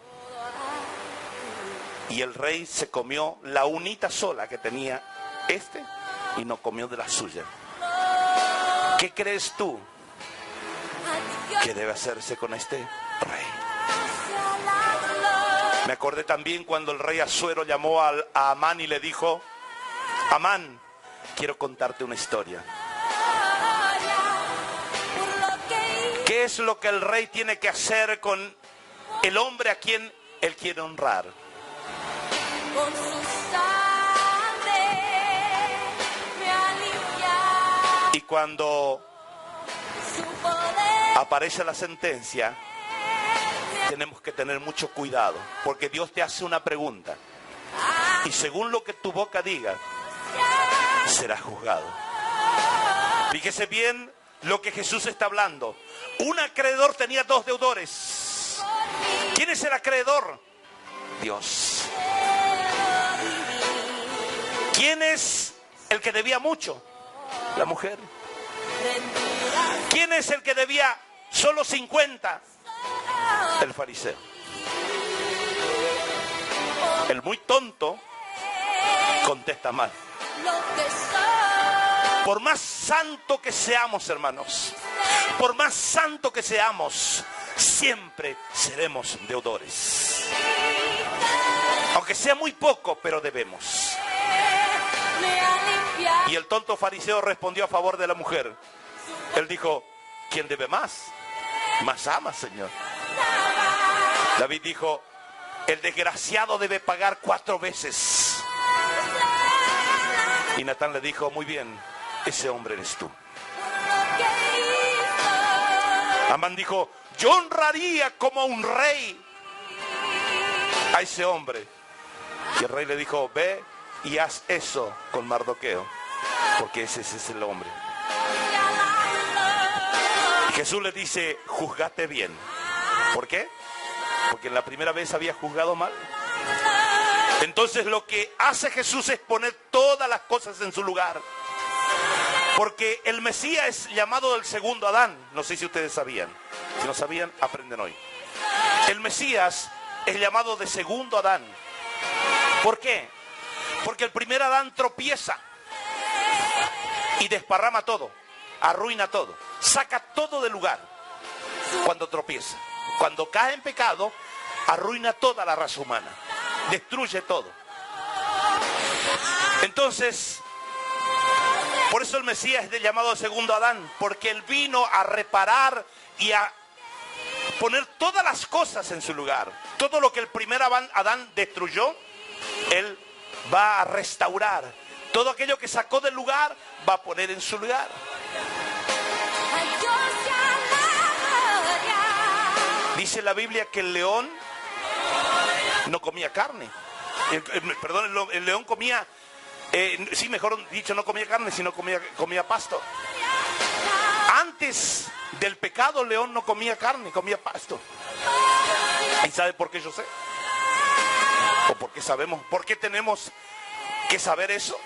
Y el rey se comió la unita sola que tenía y no comió de la suya. ¿Qué crees tú que debe hacerse con este rey? Me acordé también cuando el rey Asuero llamó a Amán y le dijo, Amán, quiero contarte una historia. ¿Qué es lo que el rey tiene que hacer con el hombre a quien él quiere honrar? Con su sangre me alivia. Y cuando Su poder aparece la sentencia, tenemos que tener mucho cuidado, porque Dios te hace una pregunta y según lo que tu boca diga, será juzgado. Fíjese bien lo que Jesús está hablando. Un acreedor tenía 2 deudores. ¿Quién es el acreedor? Dios. ¿Quién es el que debía mucho? La mujer. ¿Quién es el que debía solo 50? El fariseo. El muy tonto contesta mal. Por más santo que seamos, hermanos, por más santo que seamos, siempre seremos deudores. Aunque sea muy poco, pero debemos. Y el tonto fariseo respondió a favor de la mujer. Él dijo, ¿quién debe más? Más ama, Señor. David dijo, el desgraciado debe pagar 4 veces. Y Natán le dijo, muy bien, ese hombre eres tú. Amán dijo, yo honraría como un rey a ese hombre. Y el rey le dijo, ve y haz eso con Mardoqueo, porque ese es el hombre. Y Jesús le dice, juzgate bien. ¿Por qué? Porque en la primera vez había juzgado mal. Entonces lo que hace Jesús es poner todas las cosas en su lugar. Porque el Mesías es llamado el segundo Adán. No sé si ustedes sabían. Si no sabían, aprenden hoy. El Mesías es llamado de segundo Adán. ¿Por qué? Porque el primer Adán tropieza y desparrama todo, arruina todo, saca todo del lugar cuando tropieza. Cuando cae en pecado, arruina toda la raza humana, destruye todo. Entonces, por eso el Mesías es llamado segundo Adán, porque él vino a reparar y a poner todas las cosas en su lugar. Todo lo que el primer Adán destruyó, Él va a restaurar. Todo aquello que sacó del lugar, va a poner en su lugar. A Dios sea la gloria. Dice la Biblia que el león no comía carne. El león comía, sí, mejor dicho, no comía carne, sino comía pasto. Antes del pecado, el león no comía carne, comía pasto. ¿Y sabe por qué yo sé? ¿O por qué sabemos? ¿Por qué tenemos que saber eso?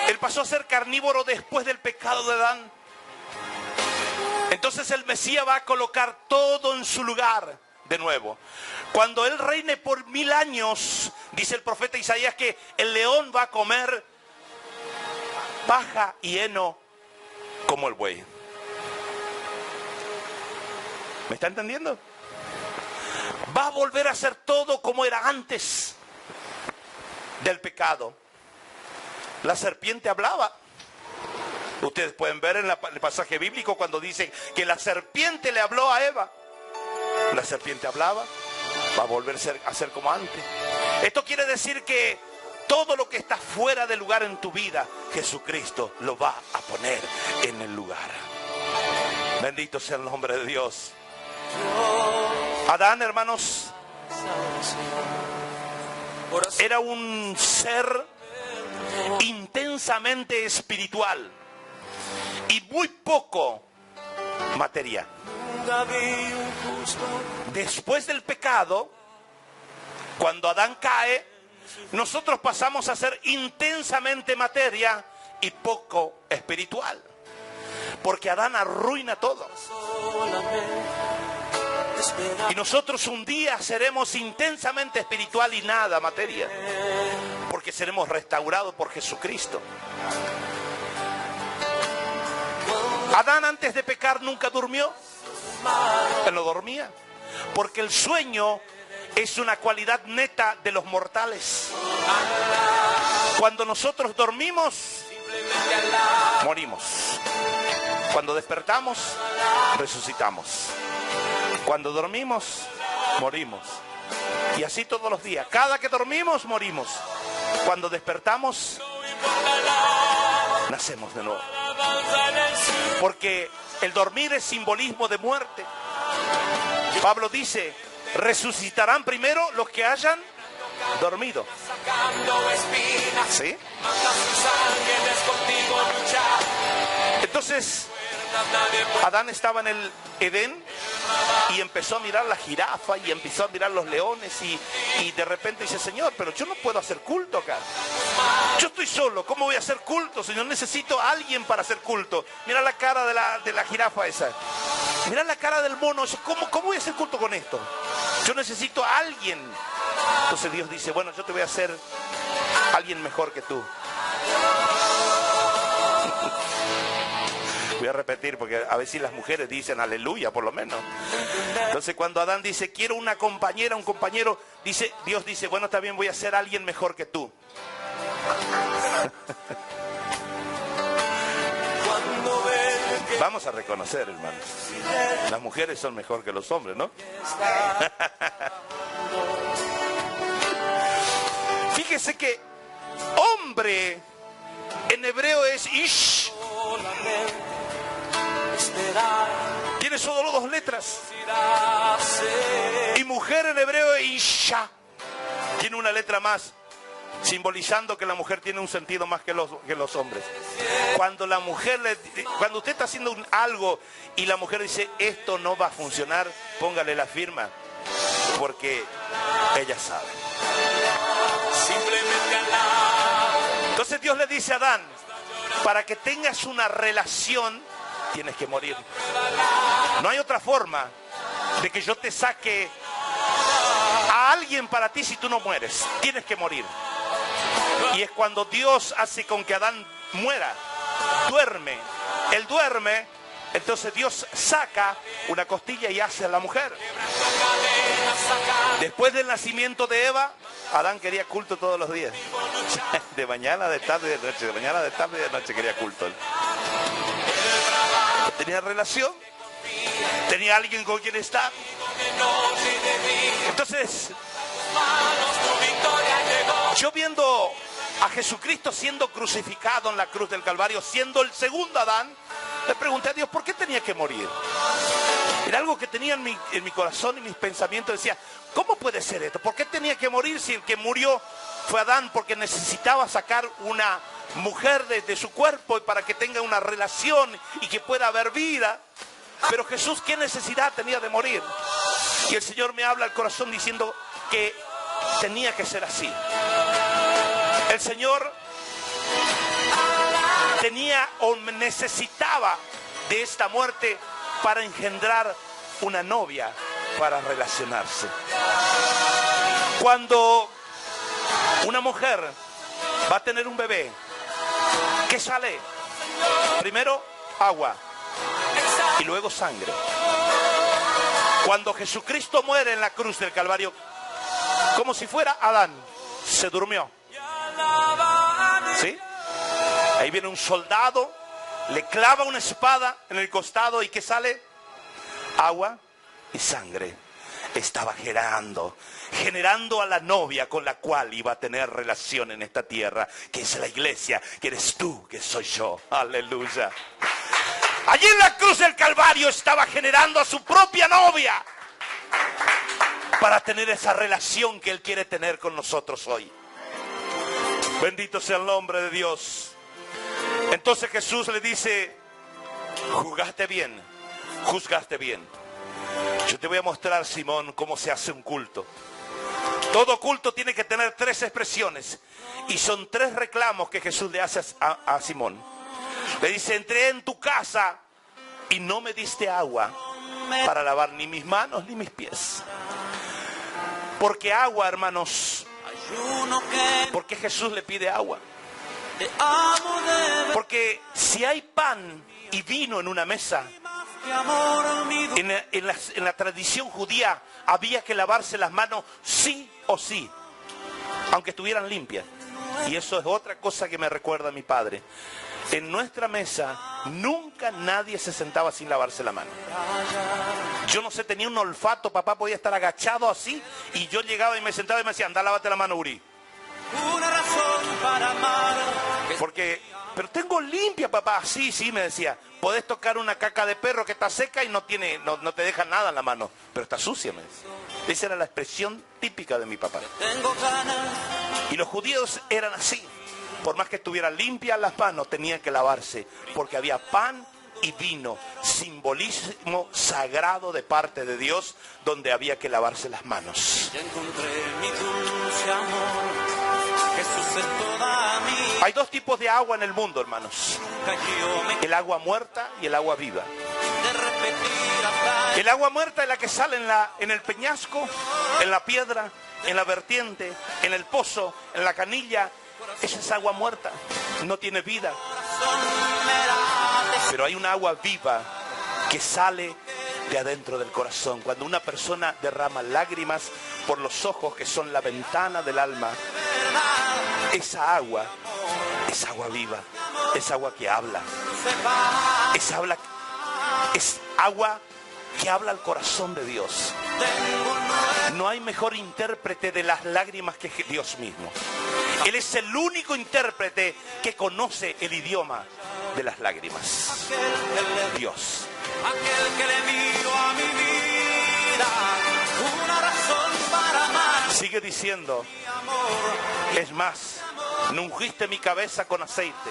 Él pasó a ser carnívoro después del pecado de Adán. Entonces el Mesías va a colocar todo en su lugar de nuevo. Cuando Él reine por 1000 años, dice el profeta Isaías que el león va a comer paja y heno como el buey. ¿Me está entendiendo? Va a volver a ser todo como era antes del pecado. La serpiente hablaba. Ustedes pueden ver en el pasaje bíblico cuando dice que la serpiente le habló a Eva. La serpiente hablaba. Va a volver a ser como antes. Esto quiere decir que todo lo que está fuera de lugar en tu vida, Jesucristo lo va a poner en el lugar. Bendito sea el nombre de Dios. Adán, hermanos, era un ser intensamente espiritual y muy poco materia. Después del pecado, cuando Adán cae, nosotros pasamos a ser intensamente materia y poco espiritual, porque Adán arruina todo. Y nosotros un día seremos intensamente espiritual y nada materia, porque seremos restaurados por Jesucristo. Adán antes de pecar nunca durmió. Él no dormía, porque el sueño es una cualidad neta de los mortales. Cuando nosotros dormimos, morimos. Cuando despertamos, resucitamos. Cuando dormimos, morimos. Y así todos los días. Cada que dormimos, morimos. Cuando despertamos, nacemos de nuevo. Porque el dormir es simbolismo de muerte. Pablo dice, resucitarán primero los que hayan dormido. ¿Sí? Entonces, Adán estaba en el Edén y empezó a mirar la jirafa y empezó a mirar los leones y de repente dice, Señor, pero yo no puedo hacer culto acá. Yo estoy solo, ¿cómo voy a hacer culto, Señor? Necesito a alguien para hacer culto. Mira la cara de la jirafa esa. Mira la cara del mono. ¿Cómo voy a hacer culto con esto? Yo necesito a alguien. Entonces Dios dice, bueno, yo te voy a hacer alguien mejor que tú. Voy a repetir porque a veces las mujeres dicen aleluya por lo menos. Entonces cuando Adán dice quiero una compañera, un compañero, Dios dice bueno, está bien, voy a ser alguien mejor que tú. Vamos a reconocer, hermanos, las mujeres son mejor que los hombres, ¿no? Fíjese que hombre en hebreo es ish. Tiene solo 2 letras. Y mujer en hebreo es isha. Tiene una letra más, simbolizando que la mujer tiene un sentido más que los hombres. Cuando usted está haciendo algo y la mujer dice esto no va a funcionar, póngale la firma, porque ella sabe. Entonces Dios le dice a Adán, para que tengas una relación tienes que morir. No hay otra forma de que yo te saque a alguien para ti si tú no mueres. Tienes que morir. Y es cuando Dios hace con que Adán muera, duerme. Él duerme, entonces Dios saca una costilla y hace a la mujer. Después del nacimiento de Eva, Adán quería culto todos los días. De mañana, de tarde, de noche. De mañana, de tarde, de noche quería culto. Tenía relación, tenía alguien con quien estar. Entonces, Yo viendo a Jesucristo siendo crucificado en la cruz del Calvario, siendo el segundo Adán, le pregunté a Dios, ¿por qué tenía que morir? Era algo que tenía en mi corazón y mis pensamientos. Decía, ¿cómo puede ser esto? ¿Por qué tenía que morir si el que murió fue Adán? Porque necesitaba sacar una mujer de su cuerpo para que tenga una relación y que pueda haber vida. Pero Jesús, ¿qué necesidad tenía de morir? Y el Señor me habla al corazón diciendo que tenía que ser así. El Señor tenía o necesitaba de esta muerte para engendrar una novia para relacionarse. Cuando una mujer va a tener un bebé, ¿qué sale? Primero agua y luego sangre. Cuando Jesucristo muere en la cruz del Calvario, como si fuera Adán, se durmió. ¿Sí? Ahí viene un soldado, le clava una espada en el costado y ¿qué sale? Agua y sangre. Estaba generando a la novia con la cual iba a tener relación en esta tierra, que es la iglesia, que eres tú, que soy yo. Aleluya. Allí en la cruz del Calvario estaba generando a su propia novia para tener esa relación que Él quiere tener con nosotros hoy. Bendito sea el nombre de Dios. Entonces Jesús le dice, juzgaste bien. Yo te voy a mostrar, Simón, cómo se hace un culto. Todo culto tiene que tener 3 expresiones. Y son 3 reclamos que Jesús le hace a Simón. Le dice, entré en tu casa y no me diste agua para lavar ni mis manos ni mis pies. Porque agua, hermanos, ¿por qué Jesús le pide agua? Porque si hay pan y vino en una mesa, en la tradición judía había que lavarse las manos sí o sí, aunque estuvieran limpias. Y eso es otra cosa que me recuerda a mi padre. En nuestra mesa nunca nadie se sentaba sin lavarse la mano. Yo no sé, tenía un olfato, papá podía estar agachado así y yo llegaba y me sentaba y me decía, anda, lávate la mano, Uri. Una razón para amar. Pero tengo limpia, papá. Sí, me decía, podés tocar una caca de perro que está seca y no te deja nada en la mano, pero está sucia, me decía. Esa era la expresión típica de mi papá. Tengo ganas. Y los judíos eran así. Por más que estuvieran limpias las manos, tenían que lavarse, porque había pan y vino, simbolismo sagrado de parte de Dios, donde había que lavarse las manos. Ya encontré mi dulce amor, Jesús es toda mi. Hay 2 tipos de agua en el mundo, hermanos. El agua muerta y el agua viva. El agua muerta es la que sale en el peñasco, en la piedra, en la vertiente, en el pozo, en la canilla. Esa es agua muerta, no tiene vida. Pero hay una agua viva que sale de adentro del corazón. Cuando una persona derrama lágrimas por los ojos, que son la ventana del alma, esa agua es agua viva, es agua que habla, es agua que habla al corazón de Dios. No hay mejor intérprete de las lágrimas que Dios mismo. Él es el único intérprete que conoce el idioma de las lágrimas. Dios. Aquel que le dio a mi vida una razón para amar. Sigue diciendo, es más, no ungiste mi cabeza con aceite,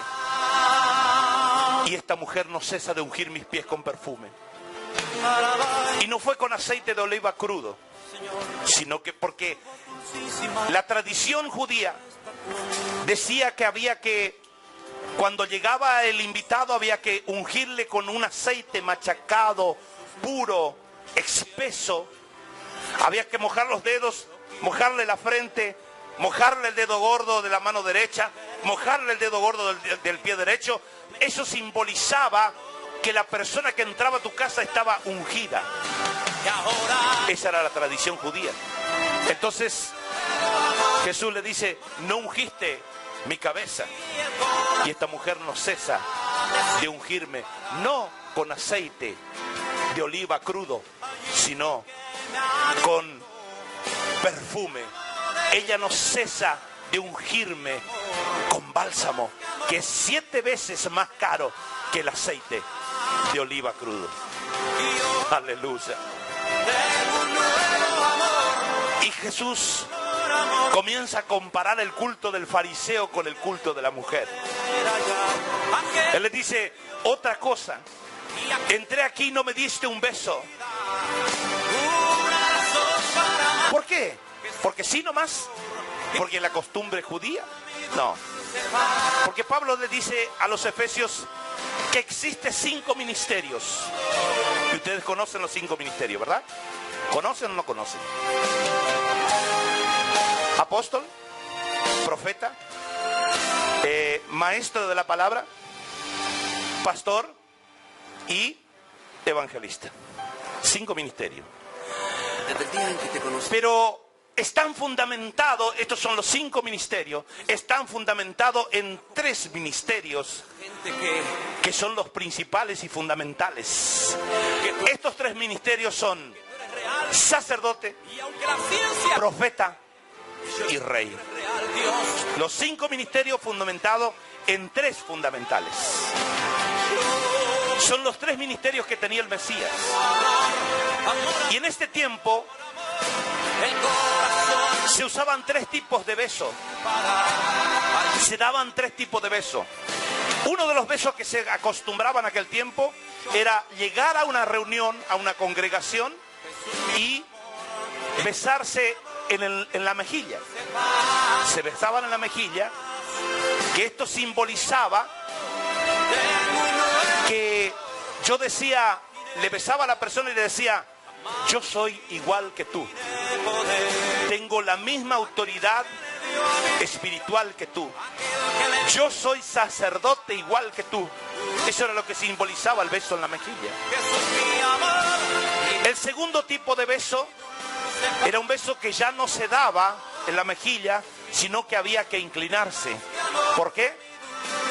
y esta mujer no cesa de ungir mis pies con perfume. Y no fue con aceite de oliva crudo, sino que porque la tradición judía decía que cuando llegaba el invitado había que ungirle con un aceite machacado, puro, espeso. Había que mojar los dedos, mojarle la frente, mojarle el dedo gordo de la mano derecha, mojarle el dedo gordo del pie derecho. Eso simbolizaba que la persona que entraba a tu casa estaba ungida. Esa era la tradición judía. Entonces Jesús le dice, no ungiste mi cabeza. Y esta mujer no cesa de ungirme, no con aceite de oliva crudo, sino con perfume. Ella no cesa de ungirme con bálsamo, que es 7 veces más caro que el aceite de oliva crudo. Aleluya. Y Jesús comienza a comparar el culto del fariseo con el culto de la mujer. Él le dice otra cosa. Entré aquí y no me diste un beso. ¿Por qué? ¿Porque sí nomás? ¿Porque la costumbre judía? No. Porque Pablo le dice a los efesios que existe 5 ministerios. Y ustedes conocen los 5 ministerios, ¿verdad? ¿Conocen o no conocen? Apóstol, profeta, maestro de la palabra, pastor y evangelista. 5 ministerios. Desde el día en que te conocí. Pero están fundamentados, estos son los 5 ministerios, están fundamentados en 3 ministerios que son los principales y fundamentales. Estos 3 ministerios son sacerdote, profeta y rey. Los 5 ministerios fundamentados en 3 fundamentales. Son los 3 ministerios que tenía el Mesías. Y en este tiempo se usaban 3 tipos de besos. Se daban 3 tipos de besos. Uno de los besos que se acostumbraban en aquel tiempo era llegar a una reunión, a una congregación y besarse en la mejilla. Se besaban en la mejilla, que esto simbolizaba que yo decía, le besaba a la persona y le decía: yo soy igual que tú, tengo la misma autoridad espiritual que tú, yo soy sacerdote igual que tú. Eso era lo que simbolizaba el beso en la mejilla. El segundo tipo de beso era un beso que ya no se daba en la mejilla, sino que había que inclinarse. ¿Por qué?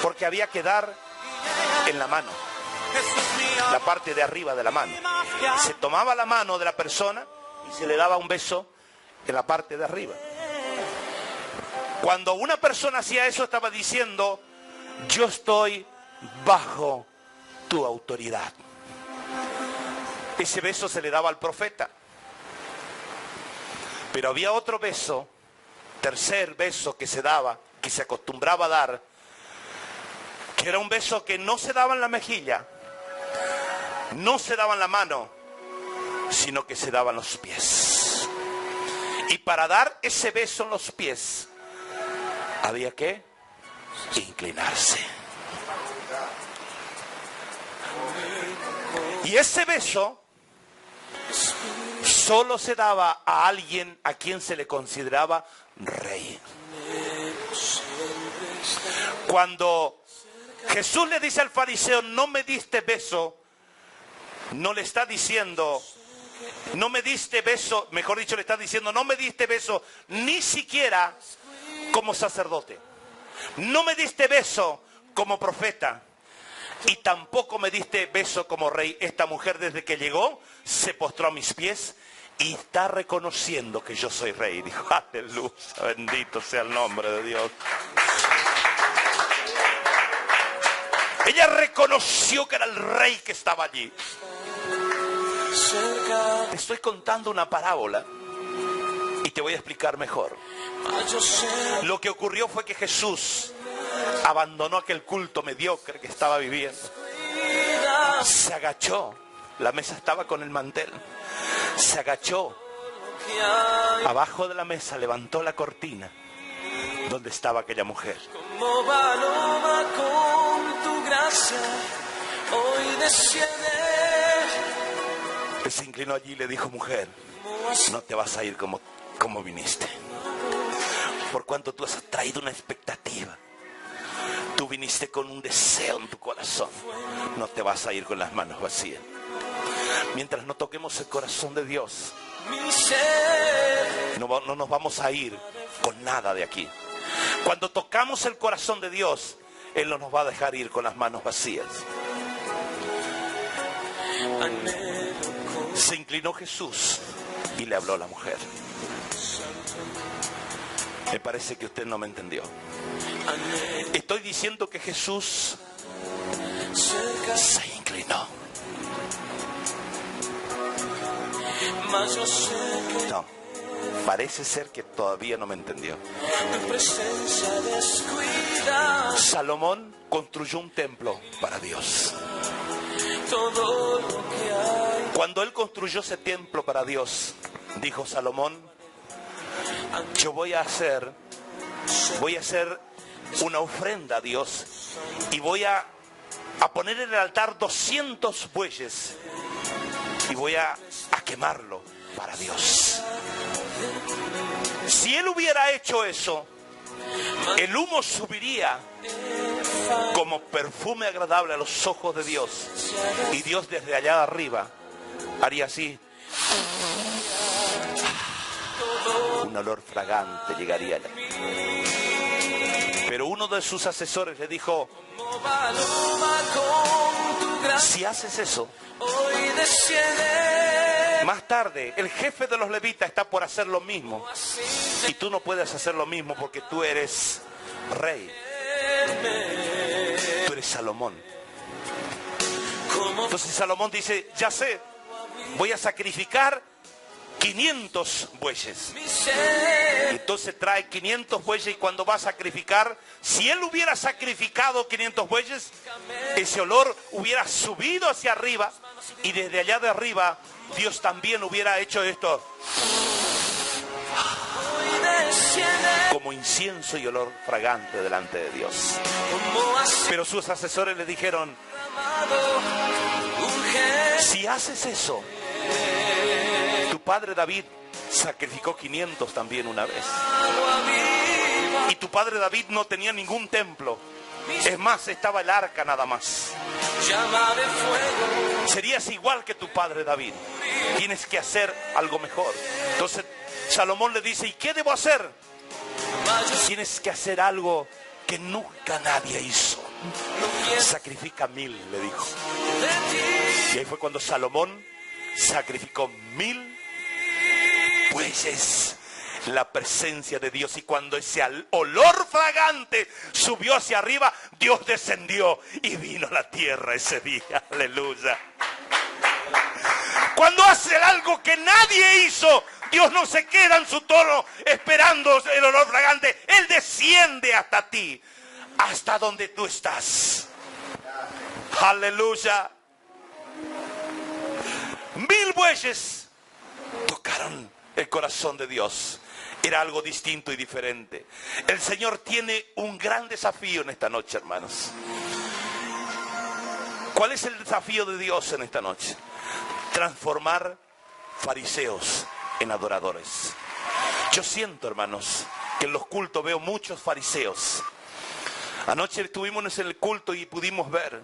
Porque había que dar en la mano, la parte de arriba de la mano. Se tomaba la mano de la persona y se le daba un beso en la parte de arriba. Cuando una persona hacía eso, estaba diciendo: yo estoy bajo tu autoridad. Ese beso se le daba al profeta. Pero había otro beso, tercer beso que se daba, que se acostumbraba a dar, que era un beso que no se daba en la mejilla, no se daba en la mano, sino que se daba en los pies. Y para dar ese beso en los pies, había que inclinarse. Y ese beso solo se daba a alguien a quien se le consideraba rey. Cuando Jesús le dice al fariseo: no me diste beso, no le está diciendo, no me diste beso, mejor dicho, le está diciendo: no me diste beso ni siquiera como sacerdote, no me diste beso como profeta, y tampoco me diste beso como rey. Esta mujer, desde que llegó, se postró a mis pies y está reconociendo que yo soy rey. Dijo: aleluya, bendito sea el nombre de Dios. Ella reconoció que era el rey que estaba allí. Te estoy contando una parábola y te voy a explicar mejor. Lo que ocurrió fue que Jesús abandonó aquel culto mediocre que estaba viviendo. Se agachó. La mesa estaba con el mantel. Se agachó. Abajo de la mesa levantó la cortina donde estaba aquella mujer. Como paloma con tu gracia, hoy desciende. Él se inclinó allí y le dijo: mujer, no te vas a ir como viniste. Por cuanto tú has traído una expectativa. Tú viniste con un deseo en tu corazón. No te vas a ir con las manos vacías. Mientras no toquemos el corazón de Dios, no nos vamos a ir con nada de aquí. Cuando tocamos el corazón de Dios, Él no nos va a dejar ir con las manos vacías. Se inclinó Jesús y le habló a la mujer. Me parece que usted no me entendió. Estoy diciendo que Jesús se inclinó. Mas yo sé que No, parece ser que todavía no me entendió. tu presencia descuida Salomón construyó un templo para Dios. todo lo que hay. Cuando él construyó ese templo para Dios, dijo Salomón, yo voy a hacer una ofrenda a Dios y voy a poner en el altar 200 bueyes y voy a quemarlo para Dios. Si él hubiera hecho eso, el humo subiría como perfume agradable a los ojos de Dios, y Dios desde allá arriba haría así. Un olor fragante llegaría allá. Pero uno de sus asesores le dijo, Paloma con tu gracia si haces eso, hoy desciende. más tarde el jefe de los levitas está por hacer lo mismo, y tú no puedes hacer lo mismo porque tú eres rey, tú eres Salomón. Entonces Salomón dice, ya sé, voy a sacrificar 500 bueyes. Entonces trae 500 bueyes, y cuando va a sacrificar, si él hubiera sacrificado 500 bueyes, ese olor hubiera subido hacia arriba, y desde allá de arriba Dios también hubiera hecho esto como incienso y olor fragante delante de Dios. Pero sus asesores le dijeron, si haces eso, tu padre David sacrificó 500 también una vez. Y tu padre David no tenía ningún templo. Es más, estaba el arca nada más. Serías igual que tu padre David. Tienes que hacer algo mejor. Entonces Salomón le dice, ¿y qué debo hacer? Tienes que hacer algo que nunca nadie hizo. Sacrifica 1000, le dijo. Y ahí fue cuando Salomón sacrificó 1000 bueyes, la presencia de Dios. Y cuando ese olor fragante subió hacia arriba, Dios descendió y vino a la tierra ese día. Aleluya. Cuando hace algo que nadie hizo, Dios no se queda en su trono esperando el olor fragante. Él desciende hasta ti, hasta donde tú estás. Aleluya. 1000 bueyes tocaron el corazón de Dios. Era algo distinto y diferente. El Señor tiene un gran desafío en esta noche, hermanos. ¿Cuál es el desafío de Dios en esta noche? Transformar fariseos en adoradores. Yo siento, hermanos, que en los cultos veo muchos fariseos. Anoche estuvimos en el culto y pudimos ver,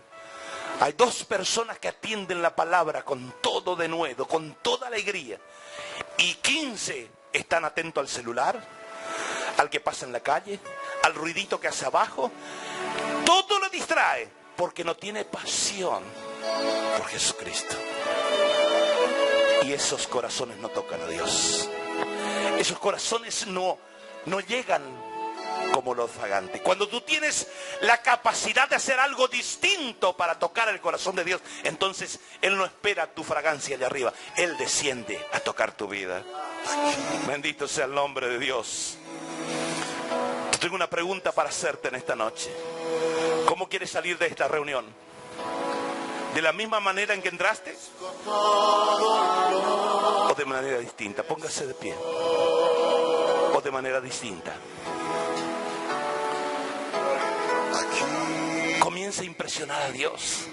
hay 2 personas que atienden la palabra con todo denuedo, con toda alegría, y 15 están atentos al celular, al que pasa en la calle, al ruidito que hace abajo. Todo lo distrae porque no tiene pasión por Jesucristo. Y esos corazones no tocan a Dios. Esos corazones no llegan como los vagantes. Cuando tú tienes la capacidad de hacer algo distinto para tocar el corazón de Dios, entonces Él no espera tu fragancia de arriba. Él desciende a tocar tu vida. Bendito sea el nombre de Dios. Tengo una pregunta para hacerte en esta noche. ¿Cómo quieres salir de esta reunión? ¿De la misma manera en que entraste? ¿O de manera distinta? Póngase de pie. ¿O de manera distinta? Comienza a impresionar a Dios.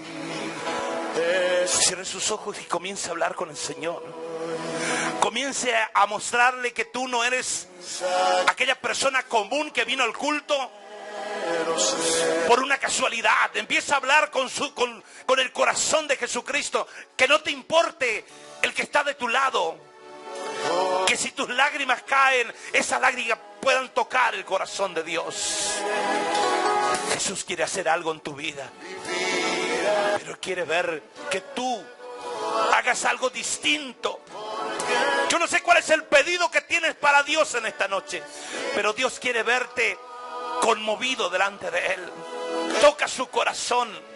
Cierre sus ojos y comience a hablar con el Señor. Comience a mostrarle que tú no eres aquella persona común que vino al culto por una casualidad. Empieza a hablar con el corazón de Jesucristo. Que no te importe el que está de tu lado. Que si tus lágrimas caen, esas lágrimas puedan tocar el corazón de Dios. Jesús quiere hacer algo en tu vida, pero quiere ver que tú hagas algo distinto. Yo no sé cuál es el pedido que tienes para Dios en esta noche, pero Dios quiere verte conmovido delante de Él. Toca su corazón.